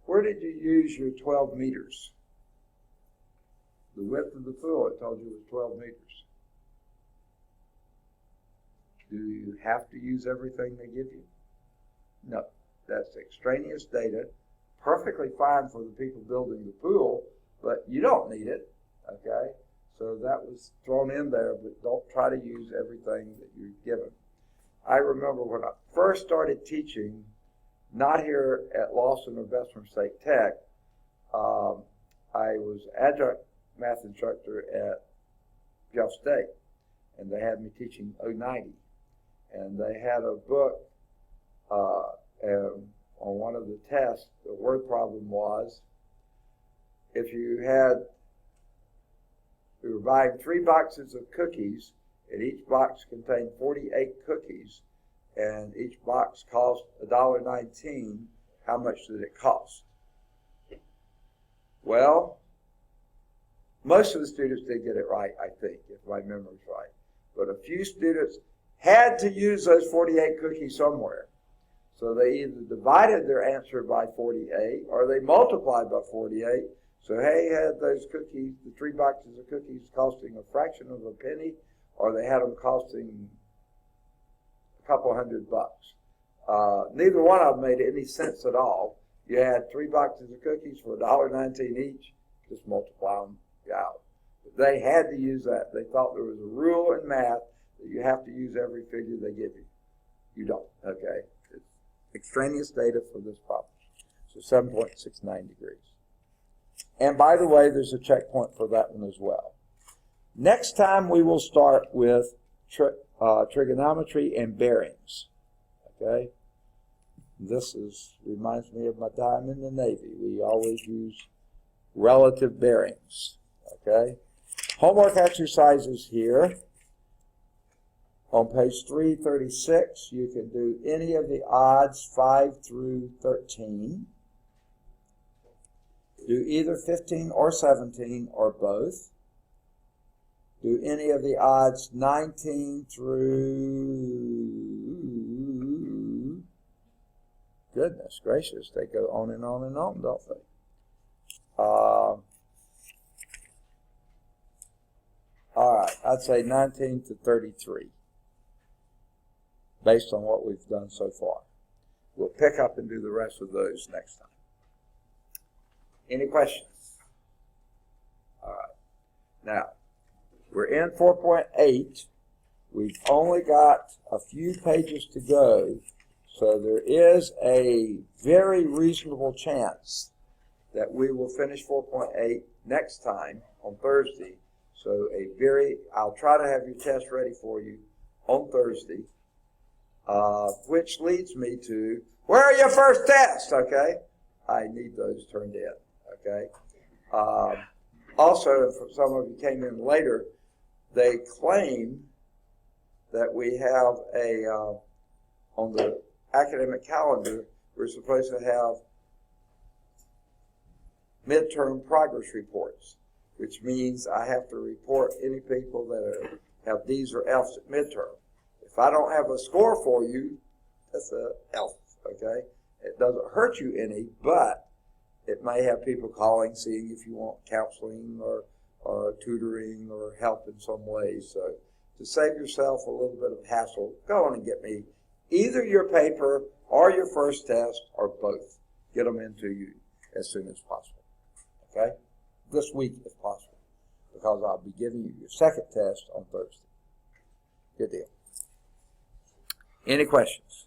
Where did you use your 12 meters? The width of the pool, it told you was 12 meters. Do you have to use everything they give you? No. That's extraneous data, perfectly fine for the people building the pool, but you don't need it, okay? So that was thrown in there, but don't try to use everything that you're given. I remember when I first started teaching, not here at Lawson or Bessemer State Tech, I was adjunct math instructor at Guelph State, and they had me teaching 090. And they had a book, and on one of the tests, the word problem was, if you we were buying 3 boxes of cookies, and each box contained 48 cookies, and each box cost $1.19, how much did it cost? Well, most of the students did get it right, I think, if my memory's right. But a few students had to use those 48 cookies somewhere. So they either divided their answer by 48 or they multiplied by 48. So they had those cookies, the 3 boxes of cookies, costing a fraction of a penny, or they had them costing a couple $100. Neither one of them made any sense at all. You had 3 boxes of cookies for $1.19 each, just multiply them out. But they had to use that. They thought there was a rule in math that you have to use every figure they give you. You don't, okay? It's extraneous data for this problem. So 7.69 degrees. And by the way, there's a checkpoint for that one as well. Next time we will start with trigonometry and bearings, okay? This reminds me of my time in the Navy. We always use relative bearings, okay? Homework exercises here. On page 336, you can do any of the odds 5 through 13. Do either 15 or 17 or both. Do any of the odds 19 through... Goodness gracious, they go on and on and on, don't they? All right, I'd say 19 to 33. Based on what we've done so far. We'll pick up and do the rest of those next time. Any questions? All right. Now, we're in 4.8. We've only got a few pages to go, so there is a very reasonable chance that we will finish 4.8 next time on Thursday. So I'll try to have your test ready for you on Thursday. Which leads me to, where are your first tests, okay? I need those turned in, okay? Also, for some of you came in later, they claim that we have on the academic calendar, we're supposed to have midterm progress reports, which means I have to report any people that have D's or F's at midterm. If I don't have a score for you, that's a F, okay? It doesn't hurt you any, but it may have people calling, seeing if you want counseling or or tutoring or help in some way. So to save yourself a little bit of hassle, go on and get me either your paper or your first test or both. Get them into you as soon as possible. Okay? This week if possible, because I'll be giving you your second test on Thursday. Good deal. Any questions?